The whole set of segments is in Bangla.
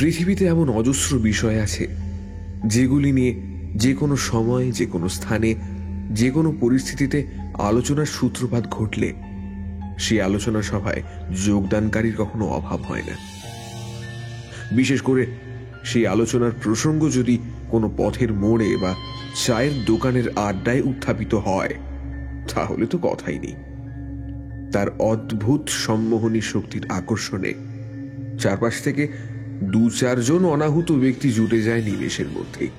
পৃথিবীতে এমন অজস্র বিষয় আছে যেগুলি নিয়ে যে কোনো সময়, যে কোনো স্থানে, যে কোনো পরিস্থিতিতে আলোচনার সূত্রপাত ঘটলে সেই আলোচনা সভায় যোগদানকারীর কখনো অভাব হয় না। বিশেষ করে সেই আলোচনার প্রসঙ্গ যদি কোনো পথের মোড়ে বা চায়ের দোকানের আড্ডায় উত্থাপিত হয়, তাহলে তো কথাই নেই। তার অদ্ভুত সম্মোহনী শক্তির আকর্ষণে চারপাশ থেকে 2-4 জন অনাহুত ব্যক্তি জুটে যায় নিমেষের মধ্যেই।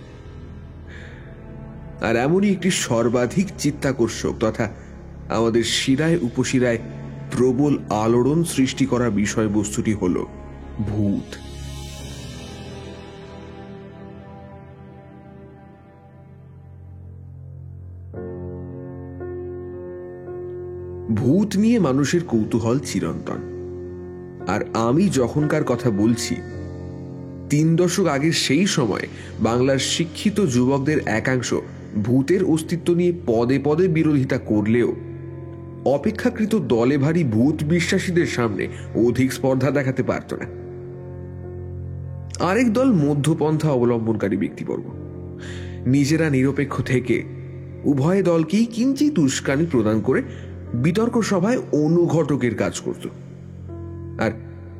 আর এমনই একটি সর্বাধিক চিত্তাকর্ষক তথা আমাদের শিরায় উপশিরায় প্রবল আলোড়ন সৃষ্টি করা বিষয়বস্তুটি হল ভূত। ভূত নিয়ে মানুষের কৌতূহল চিরন্তন। আর আমি যখনকার কথা বলছি, 3 দশক আগের সেই সময় বাংলার শিক্ষিত যুবকদের একাংশ ভূতের অস্তিত্ব নিয়ে পদে পদে বিরোধিতা করলেও অপেক্ষাকৃত দলে ভারী ভূত বিশ্বাসীদের সামনে অধিক স্পর্ধা দেখাতে পারত না। আরেক দল মধ্যপন্থা অবলম্বনকারী ব্যক্তিবর্গ নিজেরা নিরপেক্ষ থেকে উভয় দলকেই কিঞ্চিৎ উস্কানি প্রদান করে বিতর্ক সভায় অনুঘটকের কাজ করত। আর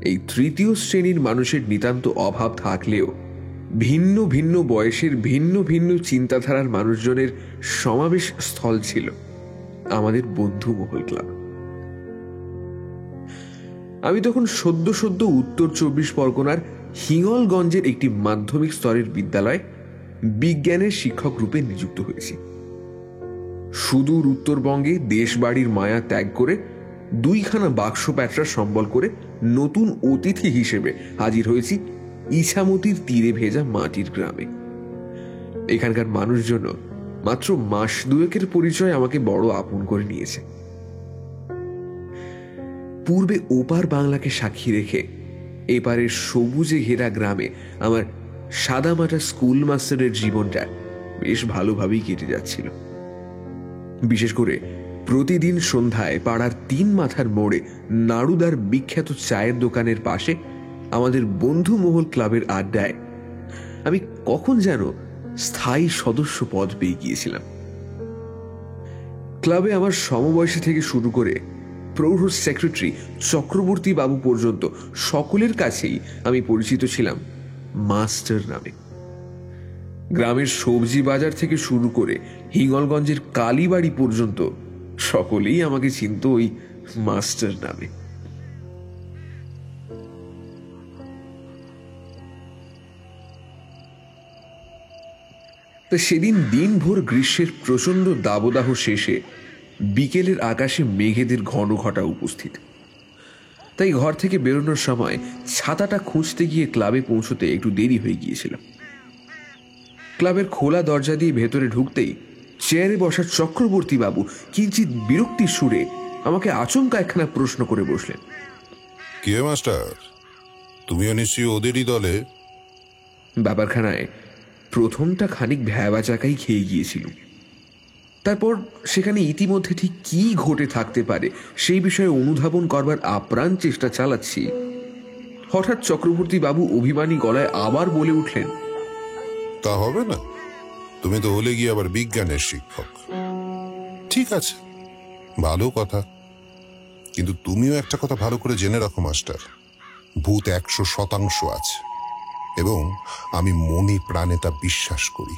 এই তৃতীয় শ্রেণীর মানুষের নিতান্ত অভাব থাকলেও ভিন্ন ভিন্ন বয়সের ভিন্ন ভিন্ন চিন্তাধারার মানুষজনের সমাবেশ স্থল ছিল আমাদের বন্ধু মহল ক্লাব। আমি তখন সদ্য সদ্য উত্তর 24 পরগনার হিঙ্গলগঞ্জের একটি মাধ্যমিক স্তরের বিদ্যালয়ে বিজ্ঞানের শিক্ষক রূপে নিযুক্ত হয়েছি। সুদূর উত্তরবঙ্গে দেশবাড়ির মায়া ত্যাগ করে 2খানা বাক্স প্যাটরা সম্বল করে নতুন অতিথি হিসেবে হাজির হয়েছি ইছামতির তীরে ভেজা মাটির গ্রামে। এখানকার মানুষজন মাত্র মাস 2 পরিচয় আমাকে বড় আপন করে নিয়েছে। পূর্বে ওপার বাংলাকে সাক্ষী রেখে এপারের সবুজে ঘেরা গ্রামে আমার সাদামাটা স্কুল মাস্টারের জীবনটা বেশ ভালোভাবেই কেটে যাচ্ছিল। বিশেষ করে প্রতিদিন সন্ধ্যায় পাড়ার 3 মাথার মোড়ে নাড়ুদার বিখ্যাত চায়ের দোকানের পাশে আমাদের বন্ধু মহল ক্লাবের আড্ডায় আমি কখন যেন স্থায়ী সদস্য পদ পেয়ে গিয়েছিলাম। ক্লাবে আমার সমবয়সী থেকে শুরু করে প্রৌঢ় সেক্রেটারি চক্রবর্তী বাবু পর্যন্ত সকলের কাছেই আমি পরিচিত ছিলাম মাস্টার নামে। গ্রামের সবজি বাজার থেকে শুরু করে হিঙ্গলগঞ্জের কালীবাড়ি পর্যন্ত সকলেই আমাকে চিনত ওই মাস্টার নামে। তা সেদিন দিনভর গ্রীষ্মের প্রচন্ড দাবদাহ শেষে বিকেলের আকাশে মেঘেদের ঘন ঘটা উপস্থিত। তাই ঘর থেকে বেরোনোর সময় ছাতাটা খুঁজতে গিয়ে ক্লাবে পৌঁছতে একটু দেরি হয়ে গিয়েছিল। ক্লাবের খোলা দরজা দিয়ে ভেতরে ঢুকতেই চেয়ারে বসা চক্রবর্তী বাবু কিঞ্চিৎ বিরক্তির সুরে আমাকে আচমকা একখানা প্রশ্ন করে বসলেন। কে মাস্টার, তুমিও নিশ্চয়ই ওদেরই দলে? ব্যাপারখানায় প্রথমটা খানিক ভ্যাবা চাকাই খেয়ে গিয়েছিল। তারপর সেখানে ইতিমধ্যে ঠিক কি ঘটে থাকতে পারে সেই বিষয়ে অনুধাবন করবার আপ্রাণ চেষ্টা চালাচ্ছি। হঠাৎ চক্রবর্তী বাবু অভিমানী গলায় আবার বলে উঠলেন, তা হবে না, তুমি তো হলে গিয়ে আবার বিজ্ঞানের শিক্ষক। ঠিক আছে, ভালো কথা, কিন্তু তুমিও একটা কথা ভালো করে জেনে রাখো মাস্টার, ভূত 100% আছে এবং আমি মনে প্রাণে তা বিশ্বাস করি।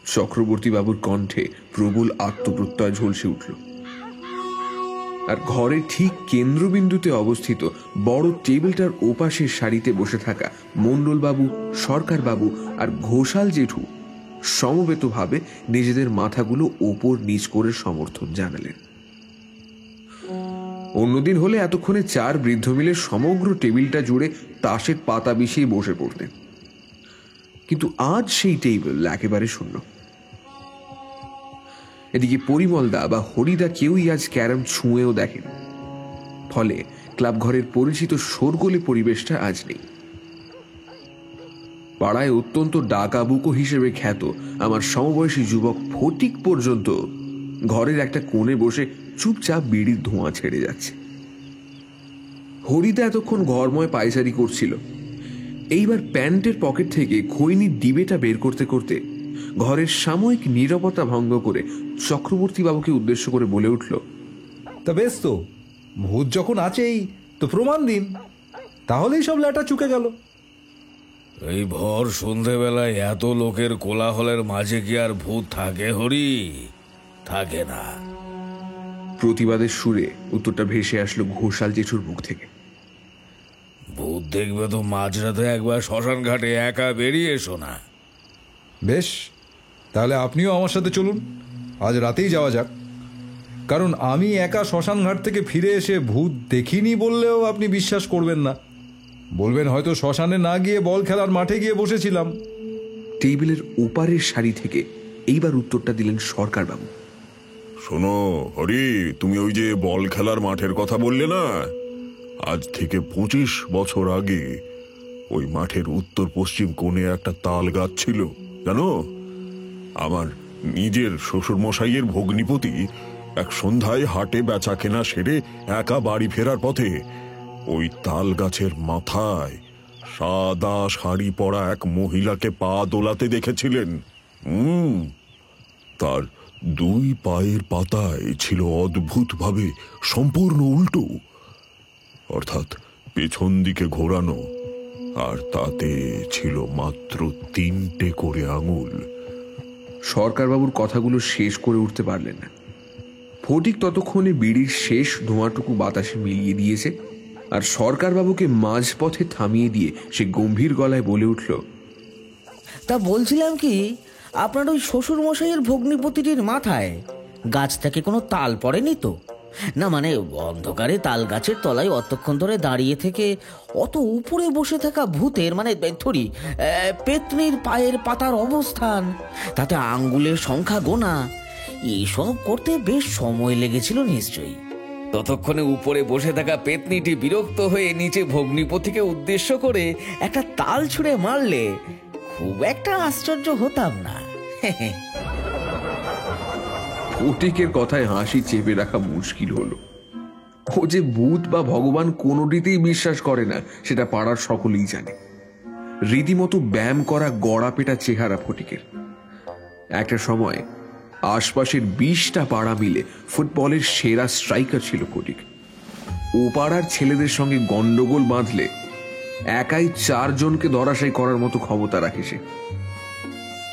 চক্রবর্তী বাবুর কণ্ঠে প্রবল আত্মপ্রত্যয় ঝলসে উঠল। আর ঘরের ঠিক কেন্দ্রবিন্দুতে অবস্থিত বড় টেবিলটার ওপাশের সারিতে বসে থাকা মণ্ডলবাবু, সরকারবাবু আর ঘোষাল জেঠু সমবেতভাবে নিজেদের মাথাগুলো ওপর নিচ করে সমর্থন জানালেন। অন্যদিন হলে এতক্ষণে 4 বৃদ্ধ মিলে সমগ্র টেবিলটা জুড়ে তাসের পাতা বিছিয়ে বসে পড়তেন, কিন্তু আজ সেই টেবিল একেবারে শূন্য। এদিকে পরিমলদা বা হরিদা কেউই আজ ক্যারাম ছুঁয়েও দেখেন, ফলে ক্লাব ঘরের পরিচিত শোরগোলে পরিবেশটা আজ নেই। পাড়ায় অত্যন্ত ডাকাবুকো হিসেবে খ্যাত আমার সমবয়সী যুবক ফটিক পর্যন্ত ঘরের একটা কোণে বসে চুপচাপ বিড়ির ধোঁয়া ছেড়ে যাচ্ছে। হরিদা এতক্ষণ ঘরময় পায়চারি করছিল, এইবার প্যান্টের পকেট থেকে খৈনির ডিবেটা বের করতে করতে ঘরের সাময়িক নীরবতা ভঙ্গ করে চক্রবর্তী বাবুকে উদ্দেশ্য করে বলে উঠল, তা বেশ, তো ভূত যখন আছেই তো প্রমাণ দিন, তাহলেই সব ল্যাটা চুকে গেল। এই ভর সন্ধেবেলায় এত লোকের কোলাহলের মাঝে কি আর ভূত থাকে হরি? থাকে না। প্রতিবাদের সুরে উত্তরটা ভেসে আসলো ঘোষাল জেঠুর মুখ থেকে। ভূত দেখবে তো মাঝরাতে একবার শ্মশান ঘাটে একা বেরিয়ে এসো না। বেশ, তাহলে আপনিও আমার সাথে চলুন, আজ রাতেই যাওয়া যাক। কারণ আমি একা শ্মশান ঘাট থেকে ফিরে এসে ভূত দেখিনি বললেও আপনি বিশ্বাস করবেন না। বলবেন হয়তো শ্মশানে না গিয়ে বল খেলার মাঠে গিয়ে বসেছিলাম। টেবিলের ওপারের সারি থেকে এইবার উত্তরটা দিলেন সরকারবাবু। শোনো হরি, তুমি ওই যে বল খেলার মাঠের কথা বললে না, আজ থেকে 25 বছর আগে ওই মাঠের উত্তর পশ্চিম কোণে একটা তাল গাছ ছিল জানো। আমার নিজের শ্বশুর মশাইয়ের ভগ্নিপতি এক সন্ধ্যায় হাটে বেচা কেনা সেরে একা বাড়ি ফেরার পথে ওই তাল গাছের মাথায় সাদা শাড়ি পরা এক মহিলাকে পা দোলাতে দেখেছিলেন। তার 2 পায়ের পাতায় ছিল অদ্ভুতভাবে সম্পূর্ণ উল্টো, অর্থাৎ পেছন দিকে ঘোরানো, আর তাতে ছিল মাত্র 3টে করে আঙুল। সরকারবাবুর কথাগুলো শেষ করে উঠতে পারলেন না। ফটিক ততক্ষণে বিড়ির শেষ ধোঁয়াটুকু বাতাসে মিলিয়ে দিয়েছে, আর সরকারবাবুকে মাঝপথে থামিয়ে দিয়ে সে গম্ভীর গলায় বলে উঠল, তা বলছিলাম কি, আপনার ওই শ্বশুর মশাইয়ের ভগ্নিপতিটির মাথায় গাছ থেকে কোনো তাল পড়েনি তো? না মানে অন্ধকারে তাল গাছের তলায় অতক্ষণ ধরে দাঁড়িয়ে থেকে অত উপরে বসে থাকা ভূতের, মানে থরি পেতনির পায়ের পাতার অবস্থান, তাতে আঙ্গুলের সংখ্যা গোনা, এসব করতে বেশ সময় লেগেছিল নিশ্চয়ই। ততক্ষণে উপরে বসে থাকা পেতনিটি বিরক্ত হয়ে নিচে ভগ্নিপতিকে উদ্দেশ্য করে একটা তাল ছুঁড়ে মারলে খুব একটা আশ্চর্য হতাম না। ফটিকের কথায় হাসি চেপে রাখা মুশকিল হলো। ও যে ভূত বা ভগবান কোনোটিতেই বিশ্বাস করে না সেটা পাড়ার সকলেই জানে। রীতিমতো ব্যায়াম করা গড়া পেটা চেহারা ফটিকের। একটা সময় আশপাশের 20টা পাড়া মিলে ফুটবলের সেরা স্ট্রাইকার ছিল ফটিক। ও পাড়ার ছেলেদের সঙ্গে গন্ডগোল বাঁধলে একাই 4 জনকে ধরাশায়ী করার মতো ক্ষমতা রাখে সে।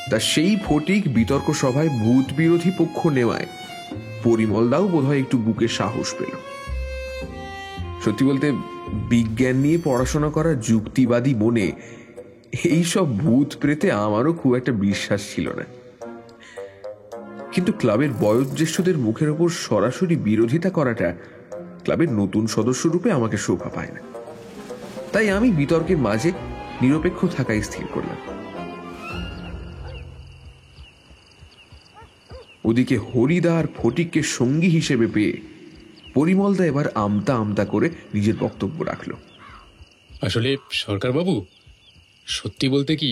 তা সেই ফটিক বিতর্ক সভায় ভূত বিরোধী পক্ষ নেওয়ায় পরিমলদাও বোধহয় একটু বুকে সাহস পেল। সত্যি বলতে বিজ্ঞান নিয়ে পড়াশোনা করা যুক্তিবাদী মনে এইসব ভূত প্রেতে আমারও খুব একটা বিশ্বাস ছিল না। কিন্তু ক্লাবের বয়োজ্যেষ্ঠদের মুখের ওপর সরাসরি বিরোধিতা করাটা ক্লাবের নতুন সদস্য রূপে আমাকে শোভা পায় না। তাই আমি বিতর্কের মাঝে নিরপেক্ষ থাকাই স্থির করলাম। ওদিকে হরিদা আর ফটিককে সঙ্গী হিসেবে পেয়ে পরিমলদা এবার আমতা আমতা করে নিজের বক্তব্য রাখল। আসলে সরকারবাবু, সত্যি বলতে কি,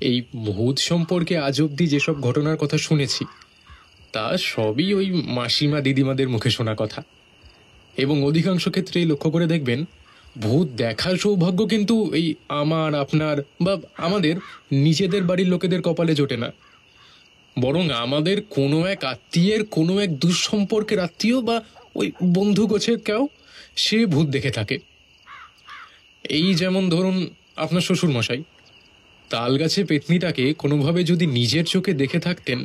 এই ভূত সম্পর্কে আজ অব্দি যেসব ঘটনার কথা শুনেছি তা সবই ওই মাসিমা দিদিমাদের মুখে শোনা কথা। এবং অধিকাংশ ক্ষেত্রেই লক্ষ্য করে দেখবেন ভূত দেখার সৌভাগ্য কিন্তু এই আমার, আপনার বা আমাদের নিজেদের বাড়ির লোকেদের কপালে জোটে না, বরং আমাদের কোনো এক আত্মীয়ের, কোনো এক দুঃসম্পর্কের আত্মীয় বা ওই বন্ধু গোছের কেউ সে ভূত দেখে থাকে। এই যেমন ধরুন আপনার শ্বশুর মশাই তাল গাছে পেতনিটাকে কোনোভাবে যদি নিজের চোখে দেখে থাকতেন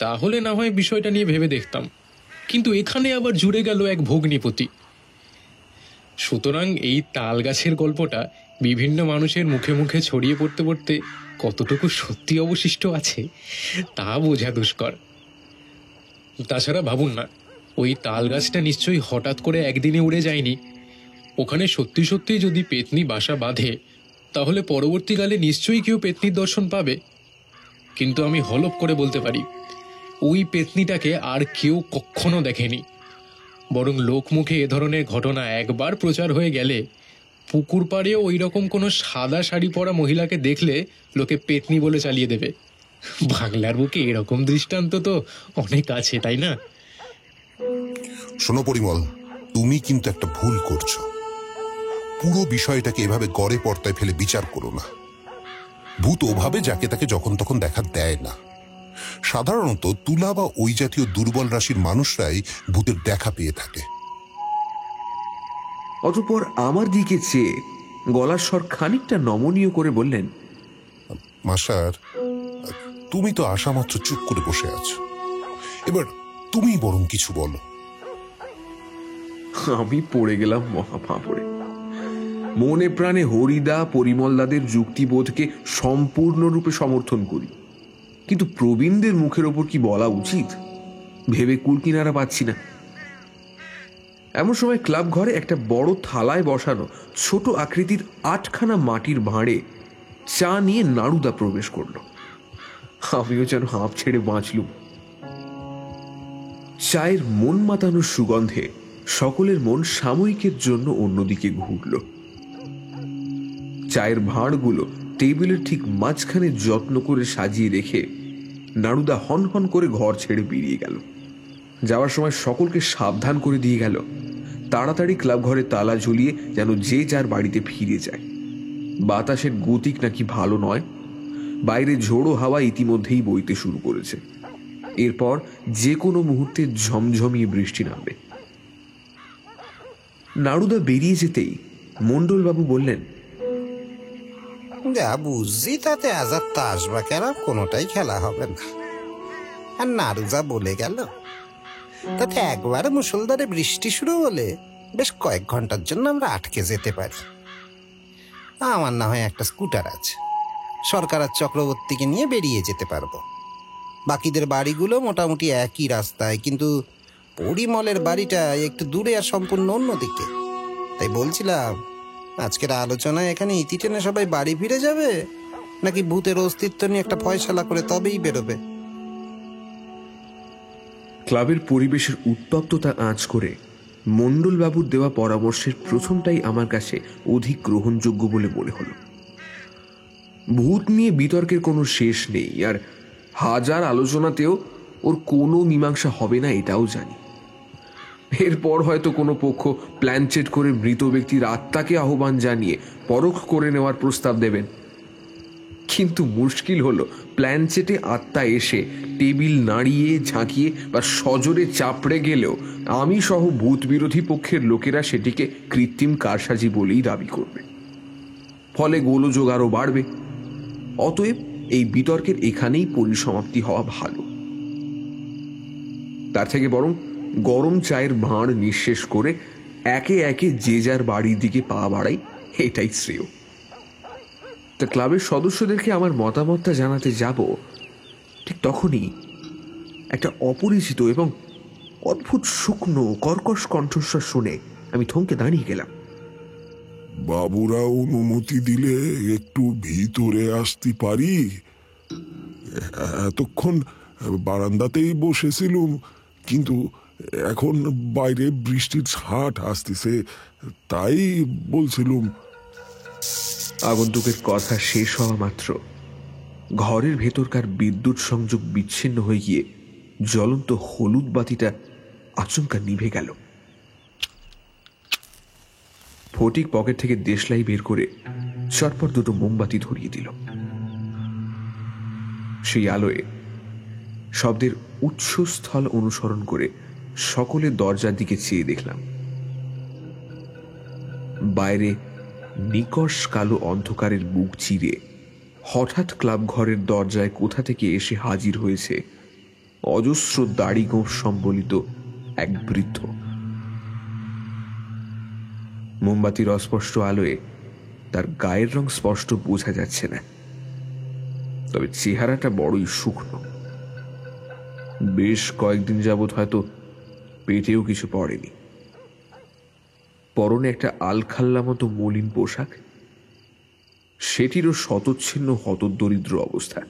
তাহলে না হয় বিষয়টা নিয়ে ভেবে দেখতাম, কিন্তু এখানে আবার জুড়ে গেল এক ভগ্নিপতি। সুতরাং এই তাল গাছের গল্পটা বিভিন্ন মানুষের মুখে মুখে ছড়িয়ে পড়তে পড়তে কতটুকু সত্যি অবশিষ্ট আছে তা বোঝা দুষ্কর। তাছাড়া ভাবুন না, ওই তাল গাছটা নিশ্চয়ই হঠাৎ করে একদিনে উড়ে যায়নি। ওখানে সত্যি সত্যি যদি পেতনি বাসা বাঁধে তাহলে পরবর্তীকালে নিশ্চয়ই কেউ পেতনির দর্শন পাবে। কিন্তু আমি হলপ করে বলতে পারি ওই পেতনিটাকে আর কেউ কখনো দেখেনি, বরং লোকমুখে এ ধরনের ঘটনা একবার প্রচার হয়ে গেলে পুকুর পাড়েও ওই রকম কোনো সাদা শাড়ি পরা মহিলাকে দেখলে লোকে পেতনি বলে চালিয়ে দেবে। বাংলার বুকে এরকম দৃষ্টান্ত তো অনেক আছে, তাই না? শোনো পরিমল, তুমি কিন্তু একটা ভুল করছো। পুরো বিষয়টাকে এভাবে গড়ে পর্দায় ফেলে বিচার করো না। ভূত ওভাবে যাকে তাকে যখন তখন দেখা দেয় না। সাধারণত তুলা বা ওই জাতীয় দুর্বল রাশির মানুষরাই ভূতের দেখা পেয়ে থাকে। অতঃপর আমার দিকে চেয়ে গলার স্বর খানিকটা নমনীয় করে বললেন, মাস্টার, তুমি তো আসামাত্র চুপ করে বসে আছো, এবার তুমি বরং কিছু বলো। আমি পড়ে গেলাম মহা ফাঁপড়ে। মনে প্রাণে হরিদা পরিমলদাদের যুক্তিবোধকে সম্পূর্ণরূপে সমর্থন করি, কিন্তু প্রবীণদের মুখের ওপর কি বলা উচিত ভেবে কুলকিনারা পাচ্ছি না। এমন সময় ক্লাব ঘরে একটা বড় থালায় বসানো ছোট আকৃতির 8খানা মাটির ভাঁড়ে চা নিয়ে নাড়ুদা প্রবেশ করলো। আমিও যেন হাঁপ ছেড়ে বাঁচলুম। চায়ের মন মাতানোর সুগন্ধে সকলের মন সাময়িকের জন্য অন্যদিকে ঘুরল। চায়ের ভাঁড়গুলো টেবিলের ঠিক মাঝখানে যত্ন করে সাজিয়ে রেখে নাড়ুদা হন হন করে ঘর ছেড়ে বেরিয়ে গেল। যাওয়ার সময় সকলকে সাবধান করে দিয়ে গেল, তাড়াতাড়ি ক্লাব ঘরে তালা ঝুলিয়ে যেন যে যার বাড়িতে ফিরে যায়। বাতাসের গতিক নাকি ভালো নয়, বাইরে ঝোড়ো হাওয়া ইতিমধ্যেই বইতে শুরু করেছে। এরপর যে কোনো মুহূর্তে ঝমঝমিয়ে বৃষ্টি নামবে। নাড়ুদা বেরিয়ে যেতেই মণ্ডলবাবু বললেন, যা বুঝছি তাতে আজ আর তাস বা ক্যারাম কোনোটাই খেলা হবে না। আর নাড়ুদা বলে গেল, তাতে একবার মুষলধারে বৃষ্টি শুরু হলে বেশ কয়েক ঘন্টার জন্য আমরা আটকে যেতে পারি। আমার না হয় একটা স্কুটার আছে, সরকার আর চক্রবর্তীকে নিয়ে বেরিয়ে যেতে পারবো। বাকিদের বাড়িগুলো মোটামুটি একই রাস্তায়, কিন্তু পরিমলের বাড়িটা একটু দূরে আর সম্পূর্ণ অন্যদিকে। তাই বলছিলাম, আজকের আলোচনায় এখানে ইতি টেনে সবাই বাড়ি ফিরে যাবে, নাকি ভূতের অস্তিত্ব নিয়ে একটা ফয়সালা করে তবেই বেরোবে? ক্লাবের পরিবেশের উত্তপ্ততা আঁচ করে মণ্ডলবাবুর দেওয়া পরামর্শের প্রথমটাই আমার কাছে অধিক গ্রহণযোগ্য বলে মনে হলো। ভূত নিয়ে বিতর্কের কোনো শেষ নেই, আর হাজার আলোচনাতেও ওর কোনো মীমাংসা হবে না এটাও জানি। এরপর হয়তো কোনো পক্ষ প্ল্যানচেট করে মৃত ব্যক্তির আত্মাকে আহ্বান জানিয়ে পরখ করে নেওয়ার প্রস্তাব দেবেন। কিন্তু মুশকিল হলো, প্ল্যানচেটে আত্মা এসে টেবিল নাড়িয়ে ঝাঁকিয়ে বা সজোরে চাপড়ে গেলেও আমি সহ ভূত বিরোধী পক্ষের লোকেরা সেটিকে কৃত্রিম কারসাজি বলেই দাবি করবে। ফলে গোলযোগ আরও বাড়বে। অতএব এই বিতর্কের এখানেই পরিসমাপ্তি হওয়া ভালো। তার থেকে বরং গরম চায়ের ভাঁড় নিঃশেষ করে একে একে যে যার বাড়ির দিকে পা বাড়াই, এটাই শ্রেয়। তা ক্লাবের সদস্যদেরকে আমার মতামতটা জানাতে যাব, ঠিক তখনই একটা অপরিচিত এবং অদ্ভুত শুকনো কর্কশ কণ্ঠস্বর শুনে আমি থমকে দাঁড়িয়ে গেলাম। বাবুরা অনুমতি দিলে একটু ভিতরে আসতে পারি? এতক্ষণ বারান্দাতেই বসেছিলুম, কিন্তু এখন বাইরে বৃষ্টির ছাট আসতেছে, তাই বলছিলুম। আগন্তুকের কথা শেষ হওয়া মাত্র ঘরের ভেতরকার বিদ্যুৎ সংযোগ বিচ্ছিন্ন হয়ে গিয়ে জ্বলন্ত হলুদ বাতিটা আচমকা নিভে গেল। ফটিক পকেট থেকে দেশলাই বের করে চটপট দুটো মোমবাতি ধরিয়ে দিল। সেই আলোয় শব্দের উৎসস্থল অনুসরণ করে সকলে দরজার দিকে চেয়ে দেখলাম। বাইরে নিকষ কালো অন্ধকারের বুক চিরে হঠাৎ ক্লাব ঘরের দরজায় কোথা থেকে এসে হাজির হয়েছে অজস্র দাড়ি গোঁফ সম্বলিত এক বৃদ্ধ। মোমবাতির অস্পষ্ট আলোয় তার গায়ের রং স্পষ্ট বোঝা যাচ্ছে না, তবে চেহারাটা বড়ই শুকনো। বেশ কয়েকদিন যাবৎ হয়তো পেটেও কিছু পড়েনি। পরনে একটা আলখাল্লা মতো মলিন পোশাক, সেটিরও শতচ্ছিন্ন হতদরিদ্র অবস্থা।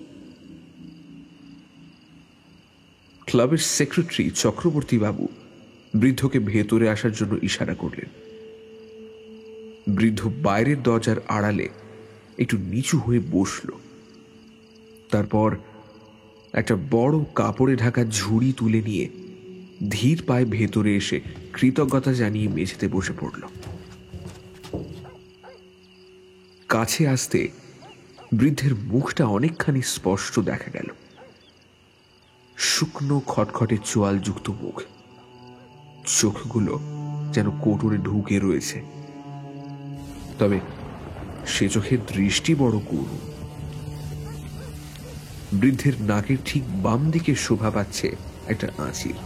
ক্লাবের সেক্রেটারি চক্রবর্তী বাবু বৃদ্ধকে ভেতরে আসার জন্য ইশারা করলেন। বৃদ্ধ বাইরের দরজার আড়ালে একটু নিচু হয়ে বসল। তারপর একটা বড় কাপড়ে ঢাকা ঝুড়ি তুলে নিয়ে ধীর পায়ে ভেতরে এসে কৃতজ্ঞতা জানিয়ে মেঝেতে বসে পড়ল। কাছে আসতে বৃদ্ধের মুখটা অনেকখানি স্পষ্ট দেখা গেল। শুকনো খটখটে চোয়ালযুক্ত মুখ, চোখগুলো যেন কোটরে ঢুকে রয়েছে, তবে সে চোখের দৃষ্টি বড় করুণ। বৃদ্ধের নাকের ঠিক বাম দিকে শোভা পাচ্ছে একটা আঁচিল।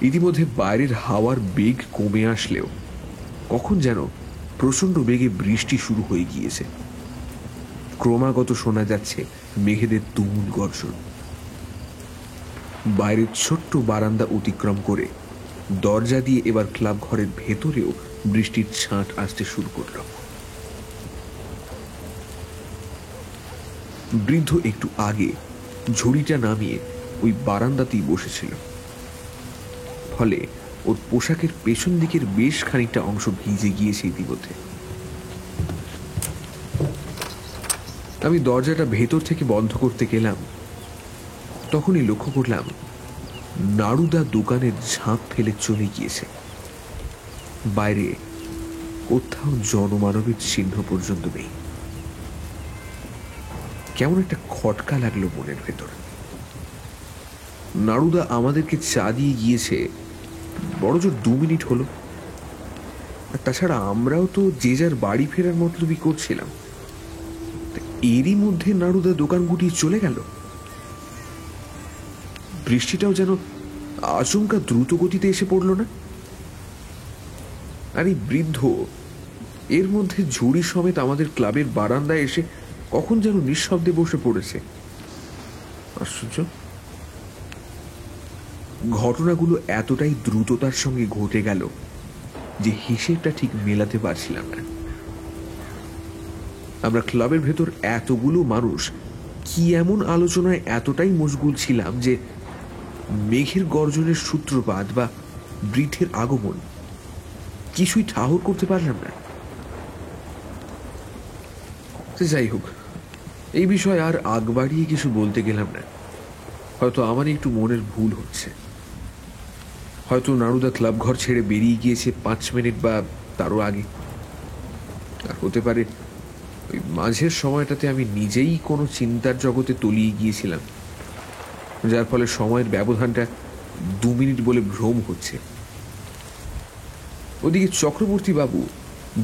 ইতিমধ্যে বাইরের হাওয়ার বেগ কমে আসলেও কখন যেন প্রচন্ড বেগে বৃষ্টি শুরু হয়ে গিয়েছে। ক্রমাগত শোনা যাচ্ছে মেঘেদের তুমুল গর্জন। বাইরের ছোট্ট বারান্দা অতিক্রম করে দরজা দিয়ে এবার ক্লাব ঘরের ভেতরেও বৃষ্টির ছাঁট আসতে শুরু করল। বৃদ্ধ একটু আগে ঝুড়িটা নামিয়ে ওই বারান্দাতেই বসেছিল, ফলে ওর পোশাকের পেছন দিকের বেশ খানিকটা অংশ ভিজে গিয়েছে ইতিমধ্যে। আমি দরজাটা ভেতর থেকে বন্ধ করতে গেলাম, তখনই লক্ষ্য করলাম নাড়ুদা দোকানের ঝাঁপ ফেলে চলে গিয়েছে। বাইরে কোথাও জনমানবের চিহ্ন পর্যন্ত নেই। কেমন একটা খটকা লাগলো মনের ভেতর। নাড়ুদা আমাদেরকে চা দিয়ে গিয়েছে বড়জোর 2 মিনিট হলো, আর তাছাড়া আমরাও তো যে যার বাড়ি ফেরার মতলবই করছিলাম। এরই মধ্যে নাড়ুদা দোকান গুটিয়ে চলে গেল। বৃষ্টিটাও যেন আচমকা দ্রুত গতিতে এসে পড়ল না। আর এই বৃদ্ধ এর মধ্যে ঝুড়ি সমেত আমাদের ক্লাবের বারান্দায় এসে কখন যেন নিঃশব্দে বসে পড়েছে। আশ্চর্য, ঘটনাগুলো এতটাই দ্রুততার সঙ্গে ঘটে গেল যে হিসেবটা ঠিক মেলাতে পারছিলাম না। আমরা ক্লাবের ভেতর এতগুলো মানুষ কি এমন আলোচনায় এতটাই মশগুল ছিলাম যে মেঘের গর্জনের সূত্রপাত বা বৃদ্ধের আগমন কিছুই ঠাহর করতে পারলাম না। যাই হোক, এই বিষয়ে আর আগ বাড়িয়ে কিছু বলতে গেলাম না। হয়তো আমার একটু মনের ভুল হচ্ছে, হয়তো নাড়ুদা ক্লাব ঘর ছেড়ে বেরিয়ে গিয়েছে 5 মিনিট বা তারও আগে। আর হতে পারে ওই মাঝের সময়টাতে আমি নিজেই কোনো চিন্তার জগতে তলিয়ে গিয়েছিলাম, যার ফলে সময়ের ব্যবধানটা 2 মিনিট বলে ভ্রম হচ্ছে। ওদিকে চক্রবর্তী বাবু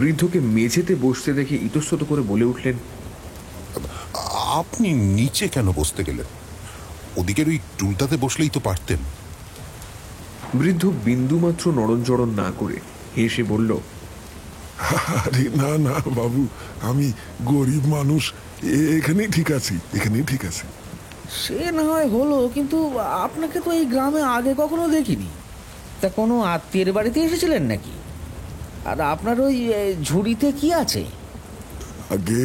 বৃদ্ধকে মেঝেতে বসতে দেখে ইতস্তত করে বলে উঠলেন, আপনি নিচে কেন বসতে গেলেন? ওদিকের ওই টুলটাতে বসলেই তো পারতেন। বৃদ্ধ বিন্দুমাত্র নড়নচড়ন না করে হেসে বলল, আরে না না বাবু, আমি গরিব মানুষ, এখানেই ঠিক আছি, এখানেই ঠিক আছি। সে না হয় হলো, কিন্তু আপনাকে তো এই গ্রামে আগে কখনো দেখিনি। তা কোনো আত্মীয়ের বাড়িতে এসেছিলেন নাকি? আর আপনার ওই ঝুড়িতে কি আছে? আগে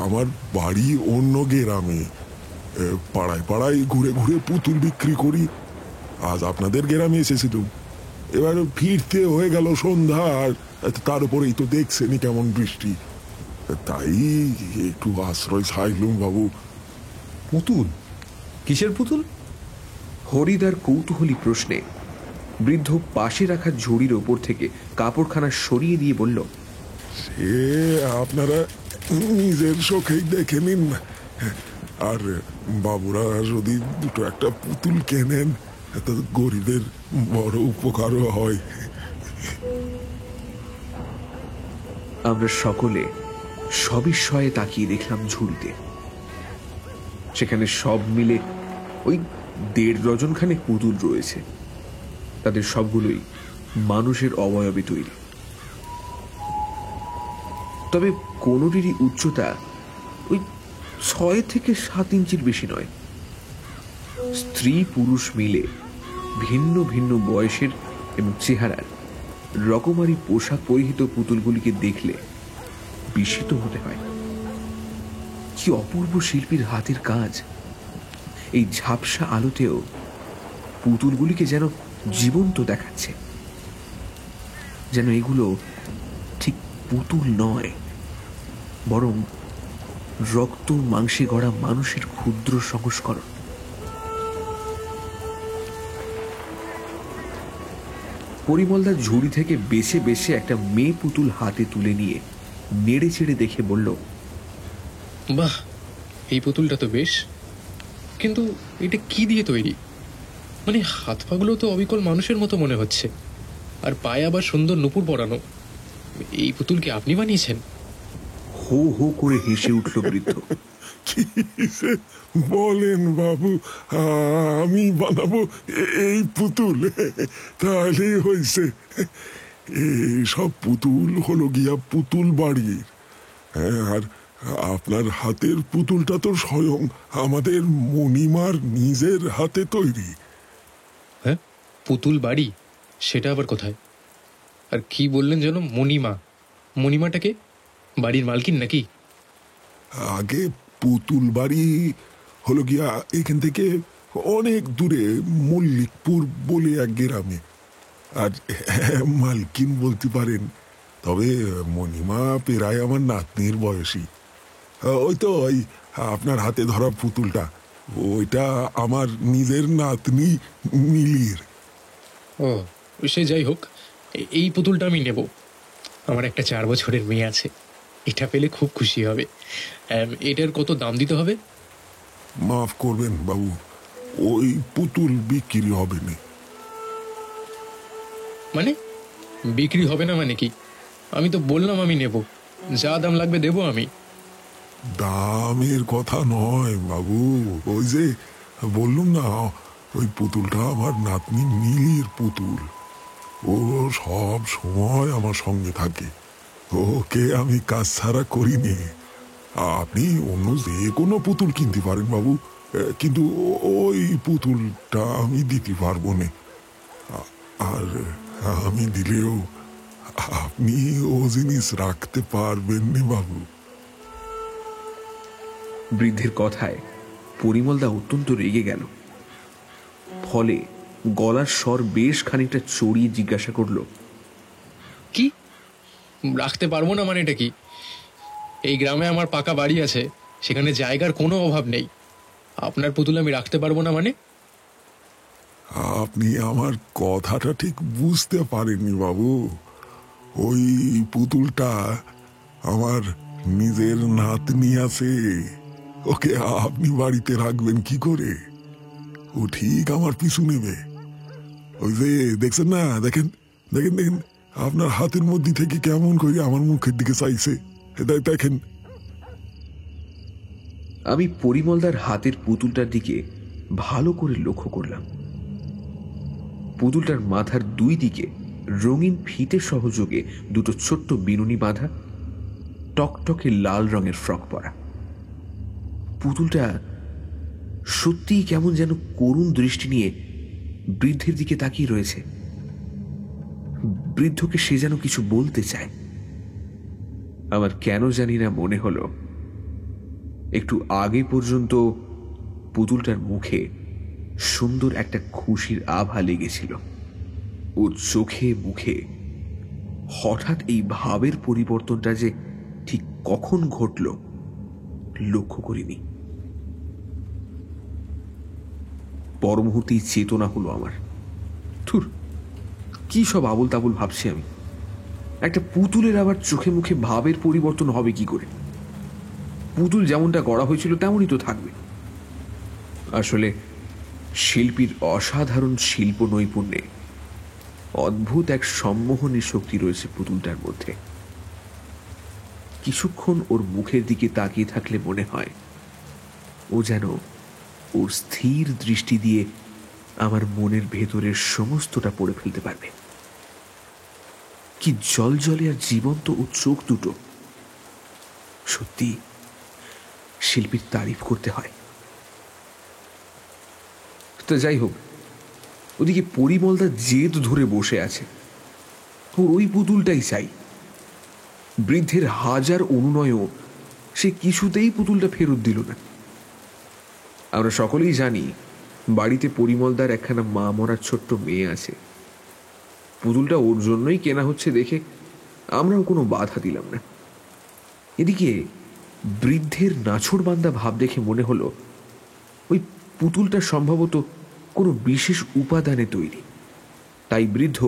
আমার বাড়ি অন্য গ্রামে, পাড়ায় পাড়ায় ঘুরে ঘুরে পুতুল বিক্রি করি। আজ আপনাদের গ্রামে এসেছিলাম, এবার ফিরতে হয়ে গেল সন্ধ্যা, আর তার উপরেই তো দেখছেনই কেমন বৃষ্টি, তাই একটু আশ্রয় চাইলুম বাবু। পুতুল? কিসের পুতুল? হরিদার কৌতূহলী প্রশ্নে বৃদ্ধ পাশে রাখা ঝুড়ির ওপর থেকে কাপড়খানা সরিয়ে দিয়ে বলল, সে আপনারা নিজের চোখেই দেখে নিন, আর বাবুরা যদি 2-1 পুতুল কেনেন তো গরিবের বড় উপকারও হয়। আমরা সকলে সবিস্ময়ে তাকিয়ে দেখলাম ঝুড়িতে। সেখানে সব মিলে ওই 1.5 ডজন খানেক পুতুল রয়েছে। তাদের সবগুলোই মানুষের অবয়বে তৈরি, তবে কোনোটিরই উচ্চতা ওই 6 থেকে 7 ইঞ্চির বেশি নয়। স্ত্রী পুরুষ মিলে ভিন্ন ভিন্ন বয়সের এবং চেহারার রকমারি পোশাক পরিহিত পুতুলগুলিকে দেখলে বিস্মিত হতে হয়। কি অপূর্ব শিল্পীর হাতের কাজ! এই ঝাপসা আলোতেও পুতুলগুলিকে যেন জীবন্ত দেখাচ্ছে, যেন এগুলো ঠিক পুতুল নয়, বরং রক্ত মাংসে গড়া মানুষের ক্ষুদ্র সংস্করণ। পরিমলদার ঝুড়ি থেকে বেছে বেছে একটা মেয়ে পুতুল হাতে তুলে নিয়ে নেড়ে চেড়ে দেখে বলল, বাহ, এই পুতুলটা তো বেশ, কিন্তু এটা কি দিয়ে তৈরি? মানে হাত পাগুলো তো অবিকল মানুষের মতো মনে হচ্ছে, আর পায়ে আবার সুন্দর নুপুর পরানো। এই পুতুল কি আপনি বানিয়েছেন? হো হো করে হেসে উঠল বৃদ্ধ। কি যে বলেন বাবু, আমি বানাবো এই পুতুল? তাহলেই হয়েছে। এই সব পুতুল হলো গিয়া পুতুল বাড়ির। আর আপনার হাতের পুতুলটা তো স্বয়ং আমাদের মণিমার নিজের হাতে তৈরি। হ্যাঁ, পুতুল বাড়ি? সেটা আবার কোথায়? আর কি বললেন যেন, মণিমা? মণিমাটাকে বাড়ির মালকিন নাকি? আগে পুতুল বাড়ি হলো গিয়া এখান থেকে অনেক দূরে মল্লিকপুর বলে এক গ্রামে। আর মালকিন বলতে পারেন, তবে মণিমা প্রায় আমার নাতনির বয়সী। ওই তো ওই আপনার হাতে ধরা পুতুলটা, ওইটা আমার নিজের নাতনি মিলির। ও, সে যাই হোক, এই পুতুলটা আমি নেব। আমার একটা 4 বছরের মেয়ে আছে, এটা পেলে খুব খুশি হবে। এটার কত দাম দিতে হবে? মাফ করবেন বাবু, ওই পুতুল বিক্রি হবে না। মানে বিক্রি হবে না মানে কি? আমি তো বললাম আমি নেব, যা দাম লাগবে দেবো আমি। দামের কথা নয় বাবু, ওই যে বললুম না, ওই পুতুলটা আমার নাতনি মিলির পুতুল। ও সব সময় আমার সঙ্গে থাকে, ওকে আমি কাজ ছাড়া করিনি। আপনি অন্য যে কোনো পুতুল কিনতে পারেন বাবু, কিন্তু ওই পুতুলটা আমি দিতে পারবো না। আর আমি দিলেও আপনি ও জিনিস রাখতে পারবেন না বাবু। বৃদ্ধের কথায় পরিমলদা অত্যন্ত রেগে গেল। ফলে গলার স্বর বেশ খানিকটা চড়িয়ে জিজ্ঞাসা করল, কি রাখতে পারবো না মানে এটা কি? এই গ্রামে আমার পাকা বাড়ি আছে, সেখানে জায়গার কোনো অভাব নেই। আপনার পুতুল আমি রাখতে পারবো না মানে? আপনি আমার কথাটা ঠিক বুঝতে পারেননি বাবু। ওই পুতুলটা আমার নিজের নাতনি আছে, ওকে আপনি বাড়িতে রাখবেন কি করে? ও ঠিক আমার পিছু নেবে। ওই যে দেখছেন না, দেখেন দেখেন দেখেন, আপনার হাতের মধ্যে থেকে কেমন করে আমার মুখের দিকে চাইছে, দেখেন। আমি পরিমলদার হাতের পুতুলটার দিকে ভালো করে লক্ষ্য করলাম। পুতুলটার মাথার 2 দিকে রঙিন ফিতে সহযোগে দুটো ছোট্ট বিনুনি বাঁধা, টকটকে লাল রঙের ফ্রক পরা। পুতুলটা সত্যিই কেমন যেন করুণ দৃষ্টি নিয়ে বৃদ্ধের দিকে তাকিয়ে রয়েছে। বৃদ্ধকে সে যেন কিছু বলতে চায়। আমার কেন জানি না মনে হলো একটু আগে পর্যন্ত পুতুলটার মুখে সুন্দর একটা খুশির আভা লেগেছিল। ওর চোখে মুখে হঠাৎ এই ভাবের পরিবর্তনটা যে ঠিক কখন ঘটল লক্ষ্য করিনি। পর মুহূর্তেই চেতনা হলো আমার। ধুর, কি সব আবল তাবল ভাবছি আমি। একটা পুতুলের আবার চোখে মুখে ভাবের পরিবর্তন হবে কি করে? পুতুল যেমনটা গড়া হয়েছিল তেমনই তো থাকবে। আসলে শিল্পীর অসাধারণ শিল্প নৈপুণ্যে অদ্ভুত এক সম্মোহনী শক্তি রয়েছে পুতুলটার মধ্যে। কিছুক্ষণ ওর মুখের দিকে তাকিয়ে থাকলে মনে হয় ও যেন ওর স্থির দৃষ্টি দিয়ে আমার মনের ভেতরের সমস্তটা পড়ে ফেলতে পারবে। কি জলজলে আর জীবন্ত ও চোখ দুটো! সত্যি শিল্পীর তারিফ করতে হয়। তো যাই হোক, ওদিকে পরিমলদা জেদ ধরে বসে আছে, ওর ওই পুতুলটাই চাই। বৃদ্ধের হাজার অনুনয়ও সে কিছুতেই পুতুলটা ফেরত দিল না। আমরা সকলেই জানি বাড়িতে পরিমলদার একখানা মা মরার ছোট্ট মেয়ে আছে। পুতুলটা ওর জন্যই কেনা হচ্ছে দেখে আমরাও কোনো বাধা দিলাম না। এদিকে বৃদ্ধের নাছোড়বান্দা ভাব দেখে মনে হলো ওই পুতুলটা সম্ভবত কোনো বিশেষ উপাদানে তৈরি। তাই বৃদ্ধ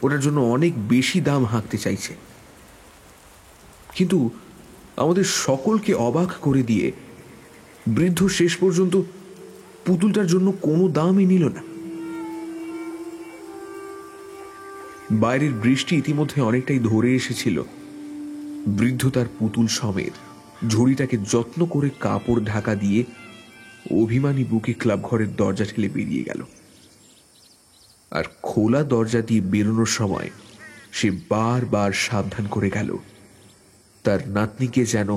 ওটার জন্য অনেক বেশি দাম হাঁকতে চাইছে। কিন্তু আমাদের সকলকে অবাক করে দিয়ে বৃদ্ধ শেষ পর্যন্ত পুতুলটার জন্য কোনো দামই নিল না। বাইরের বৃষ্টি ইতিমধ্যে অনেকটাই ধরে এসেছিল। বৃদ্ধ তার পুতুল সমেত ঝুড়িটাকে যত্ন করে কাপড় ঢাকা দিয়ে অভিমানী বুকে ক্লাব ঘরের দরজা ঠেলে বেরিয়ে গেল। আর খোলা দরজা দিয়ে বেরোনোর সময় সে বারবার সাবধান করে গেল তার নাতনিকে যেন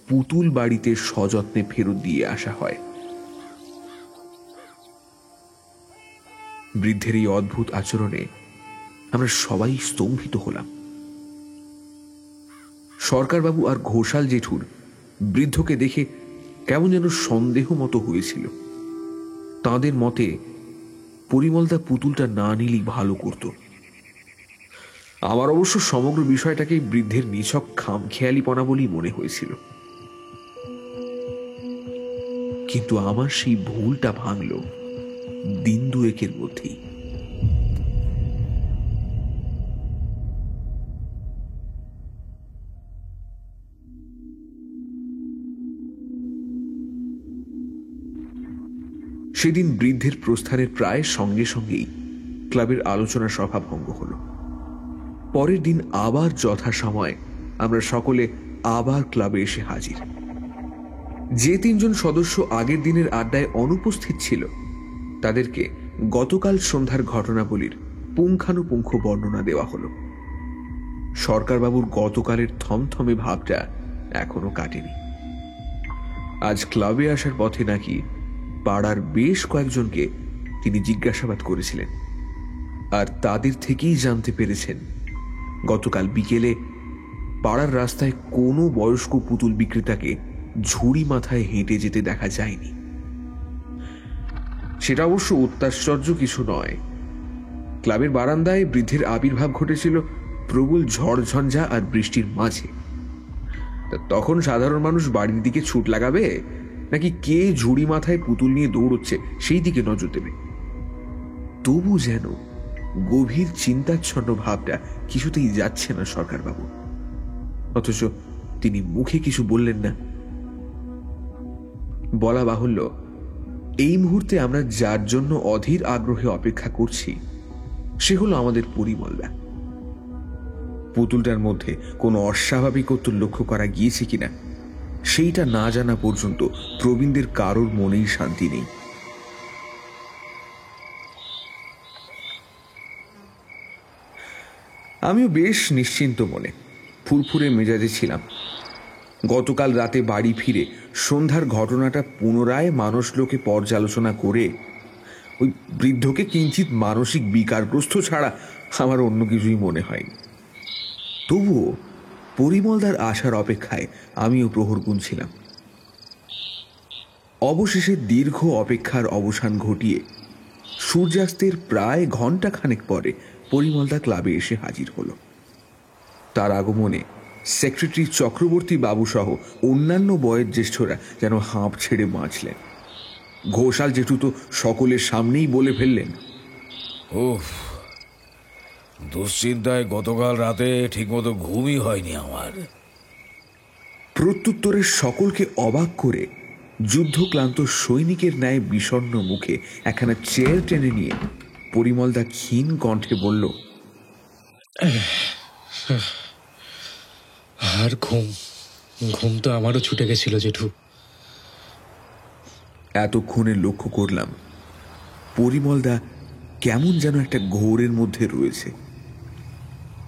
পুতুল বাড়িতে সযত্নে ফেরত দিয়ে আসা হয়। বৃদ্ধের এই অদ্ভুত আচরণে আমরা সবাই স্তম্ভিত হলাম। সরকারবাবু আর ঘোষাল জেঠুর বৃদ্ধকে দেখে কেমন যেন সন্দেহ মতো হয়েছিল। তাঁদের মতে পরিমলদা পুতুলটা না নিলেই ভালো করত। আমার অবশ্য সমগ্র বিষয়টাকে বৃদ্ধের নিছক খামখেয়ালিপনা বলেই মনে হয়েছিল। কিন্তু আমার সেই ভুলটা ভাঙল দিন দুয়েকের মধ্যেই। সেদিন বৃদ্ধের প্রস্থানের প্রায় সঙ্গে সঙ্গেই ক্লাবের আলোচনা সভা ভঙ্গ হল। পরের দিন আবার যথাসময়ে আমরা সকলে আবার ক্লাবে এসে হাজির। যে 3 জন সদস্য আগের দিনের আড্ডায় অনুপস্থিত ছিল তাদেরকে গতকাল সন্ধ্যার ঘটনাবলীর পুঙ্খানুপুঙ্খ বর্ণনা দেওয়া হল। সরকারবাবুর গতকালের থমথমে ভাবটা এখনো কাটেনি। আজ ক্লাবে আসার পথে নাকি পাড়ার বেশ কয়েকজনকে তিনি জিজ্ঞাসাবাদ করেছিলেন, আর তাদের থেকেই জানতে পেরেছেন গতকাল বিকেলে পাড়ার রাস্তায় কোনো বয়স্ক পুতুল বিক্রেতাকে ঝুড়ি মাথায় হেঁটে যেতে দেখা যায়নি। সেটা অবশ্য অত্যাশ্চর্য কিছু নয়। ক্লাবের বারান্দায় বৃদ্ধের আবির্ভাব ঘটেছিল প্রবল ঝড়ঝঞ্ঝা আর বৃষ্টির মাঝে। তখন সাধারণ মানুষ বাড়ির দিকে ছুট লাগাবে নাকি কে ঝুড়ি মাথায় পুতুল নিয়ে দৌড়চ্ছে সেই দিকে নজর দেবে? তবু যেন গভীর চিন্তাচ্ছন্ন ভাবটা কিছুতেই যাচ্ছে না সরকারবাবু। অথচ তিনি মুখে কিছু বললেন না। বলা বাহুল্য, এই মুহূর্তে আমরা যার জন্য অধীর আগ্রহে অপেক্ষা করছি সে হলো আমাদের পরিমলদা। পুতুলটার মধ্যে কোনো অস্বাভাবিকত্ব লক্ষ্য করা গিয়েছে কিনা সেইটা না জানা পর্যন্ত প্রবীণদের কারোর মনেই শান্তি নেই। আমিও বেশ নিশ্চিন্ত মনে ফুরফুরে মেজাজে ছিলাম। গতকাল রাতে বাড়ি ফিরে সন্ধ্যার ঘটনাটা পুনরায় মানুষ লোকে পর্যালোচনা করে ওই বৃদ্ধকে কিঞ্চিত মানসিক বিকারগ্রস্ত ছাড়া আমার অন্য কিছুই মনে হয়নি। তবুও পরিমলদার আসার অপেক্ষায় আমিও প্রহর গুনছিলাম। অবশেষে দীর্ঘ অপেক্ষার অবসান ঘটিয়ে সূর্যাস্তের প্রায় ঘণ্টাখানেক পরে পরিমলদা ক্লাবে এসে হাজির হল। তার আগমনে সেক্রেটারি চক্রবর্তী বাবু সহ অন্যান্য বয়োজ্যেষ্ঠরা যেন হাঁপ ছেড়ে বাঁচলেন। ঘোষাল জেঠু তো সকলের সামনেই বলে ফেললেন, উফ, দুশ্চিন্তায় গতকাল রাতে ঠিকমতো ঘুমই হয়নি আমার। প্রত্যুত্তরে সকলকে অবাক করে যুদ্ধক্লান্ত সৈনিকের ন্যায় বিষণ্ণ মুখে একখানা চেয়ার টেনে নিয়ে পরিমলদা ক্ষীণ কণ্ঠে বলল, আর ঘুম তো আমারও ছুটে গেছিল জেঠু। এতক্ষণে লক্ষ্য করলাম পরিমলদা কেমন যেন একটা ঘোরের মধ্যে রয়েছে।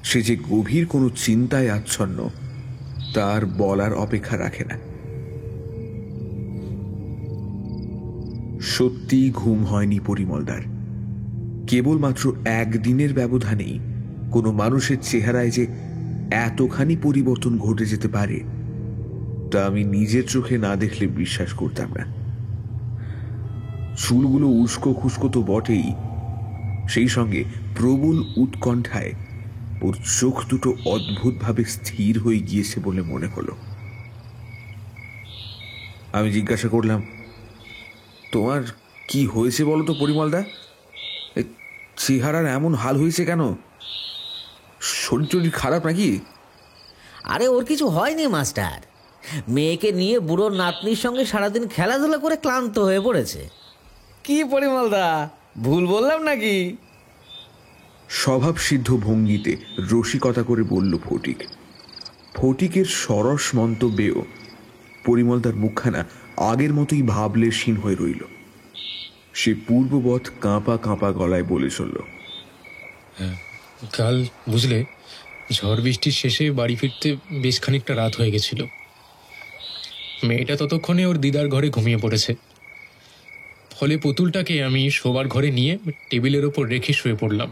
সে যে গভীর কোনো চিন্তায় আচ্ছন্ন তার বলার অপেক্ষা রাখে না। সত্যি ঘুম হয়নি পরিমলদার। কেবলমাত্র একদিনের ব্যবধানেই কোনো মানুষের চেহারায় যে এতখানি পরিবর্তন ঘটে যেতে পারে তা আমি নিজের চোখে না দেখলে বিশ্বাস করতাম না। চুলগুলো উস্কো খুস্কো তো বটেই, সেই সঙ্গে প্রবল উৎকণ্ঠায় ওর চোখ দুটো অদ্ভুতভাবে স্থির হয়ে গিয়েছে বলে মনে হলো। আমি জিজ্ঞাসা করলাম, তোমার কি হয়েছে বলো তো পরিমলদা? চেহারার এমন হাল হয়েছে কেন? শরীর টরীর খারাপ নাকি? আরে ওর কিছু হয়নি মাস্টার, মেয়েকে নিয়ে বুড়ো নাতনির সঙ্গে সারাদিন খেলাধুলা করে ক্লান্ত হয়ে পড়েছে। কি পরিমলদা, ভুল বললাম নাকি? স্বভাবসিদ্ধ ভঙ্গিতে রসিকতা করে বলল ফটিক। ফটিকের সরস মন্তব্যেও পরিমলদার মুখখানা আগের মতোই ভাবলেশহীন হয়ে রইল। সে পূর্ববৎ কাঁপা কাঁপা গলায় বলে চলল, কাল বুঝলে, ঝড় বৃষ্টির শেষে বাড়ি ফিরতে বেশ খানিকটা রাত হয়ে গেছিল। মেয়েটা ততক্ষণে ওর দিদার ঘরে ঘুমিয়ে পড়েছে। ফলে পুতুলটাকে আমি শোবার ঘরে নিয়ে টেবিলের ওপর রেখে শুয়ে পড়লাম।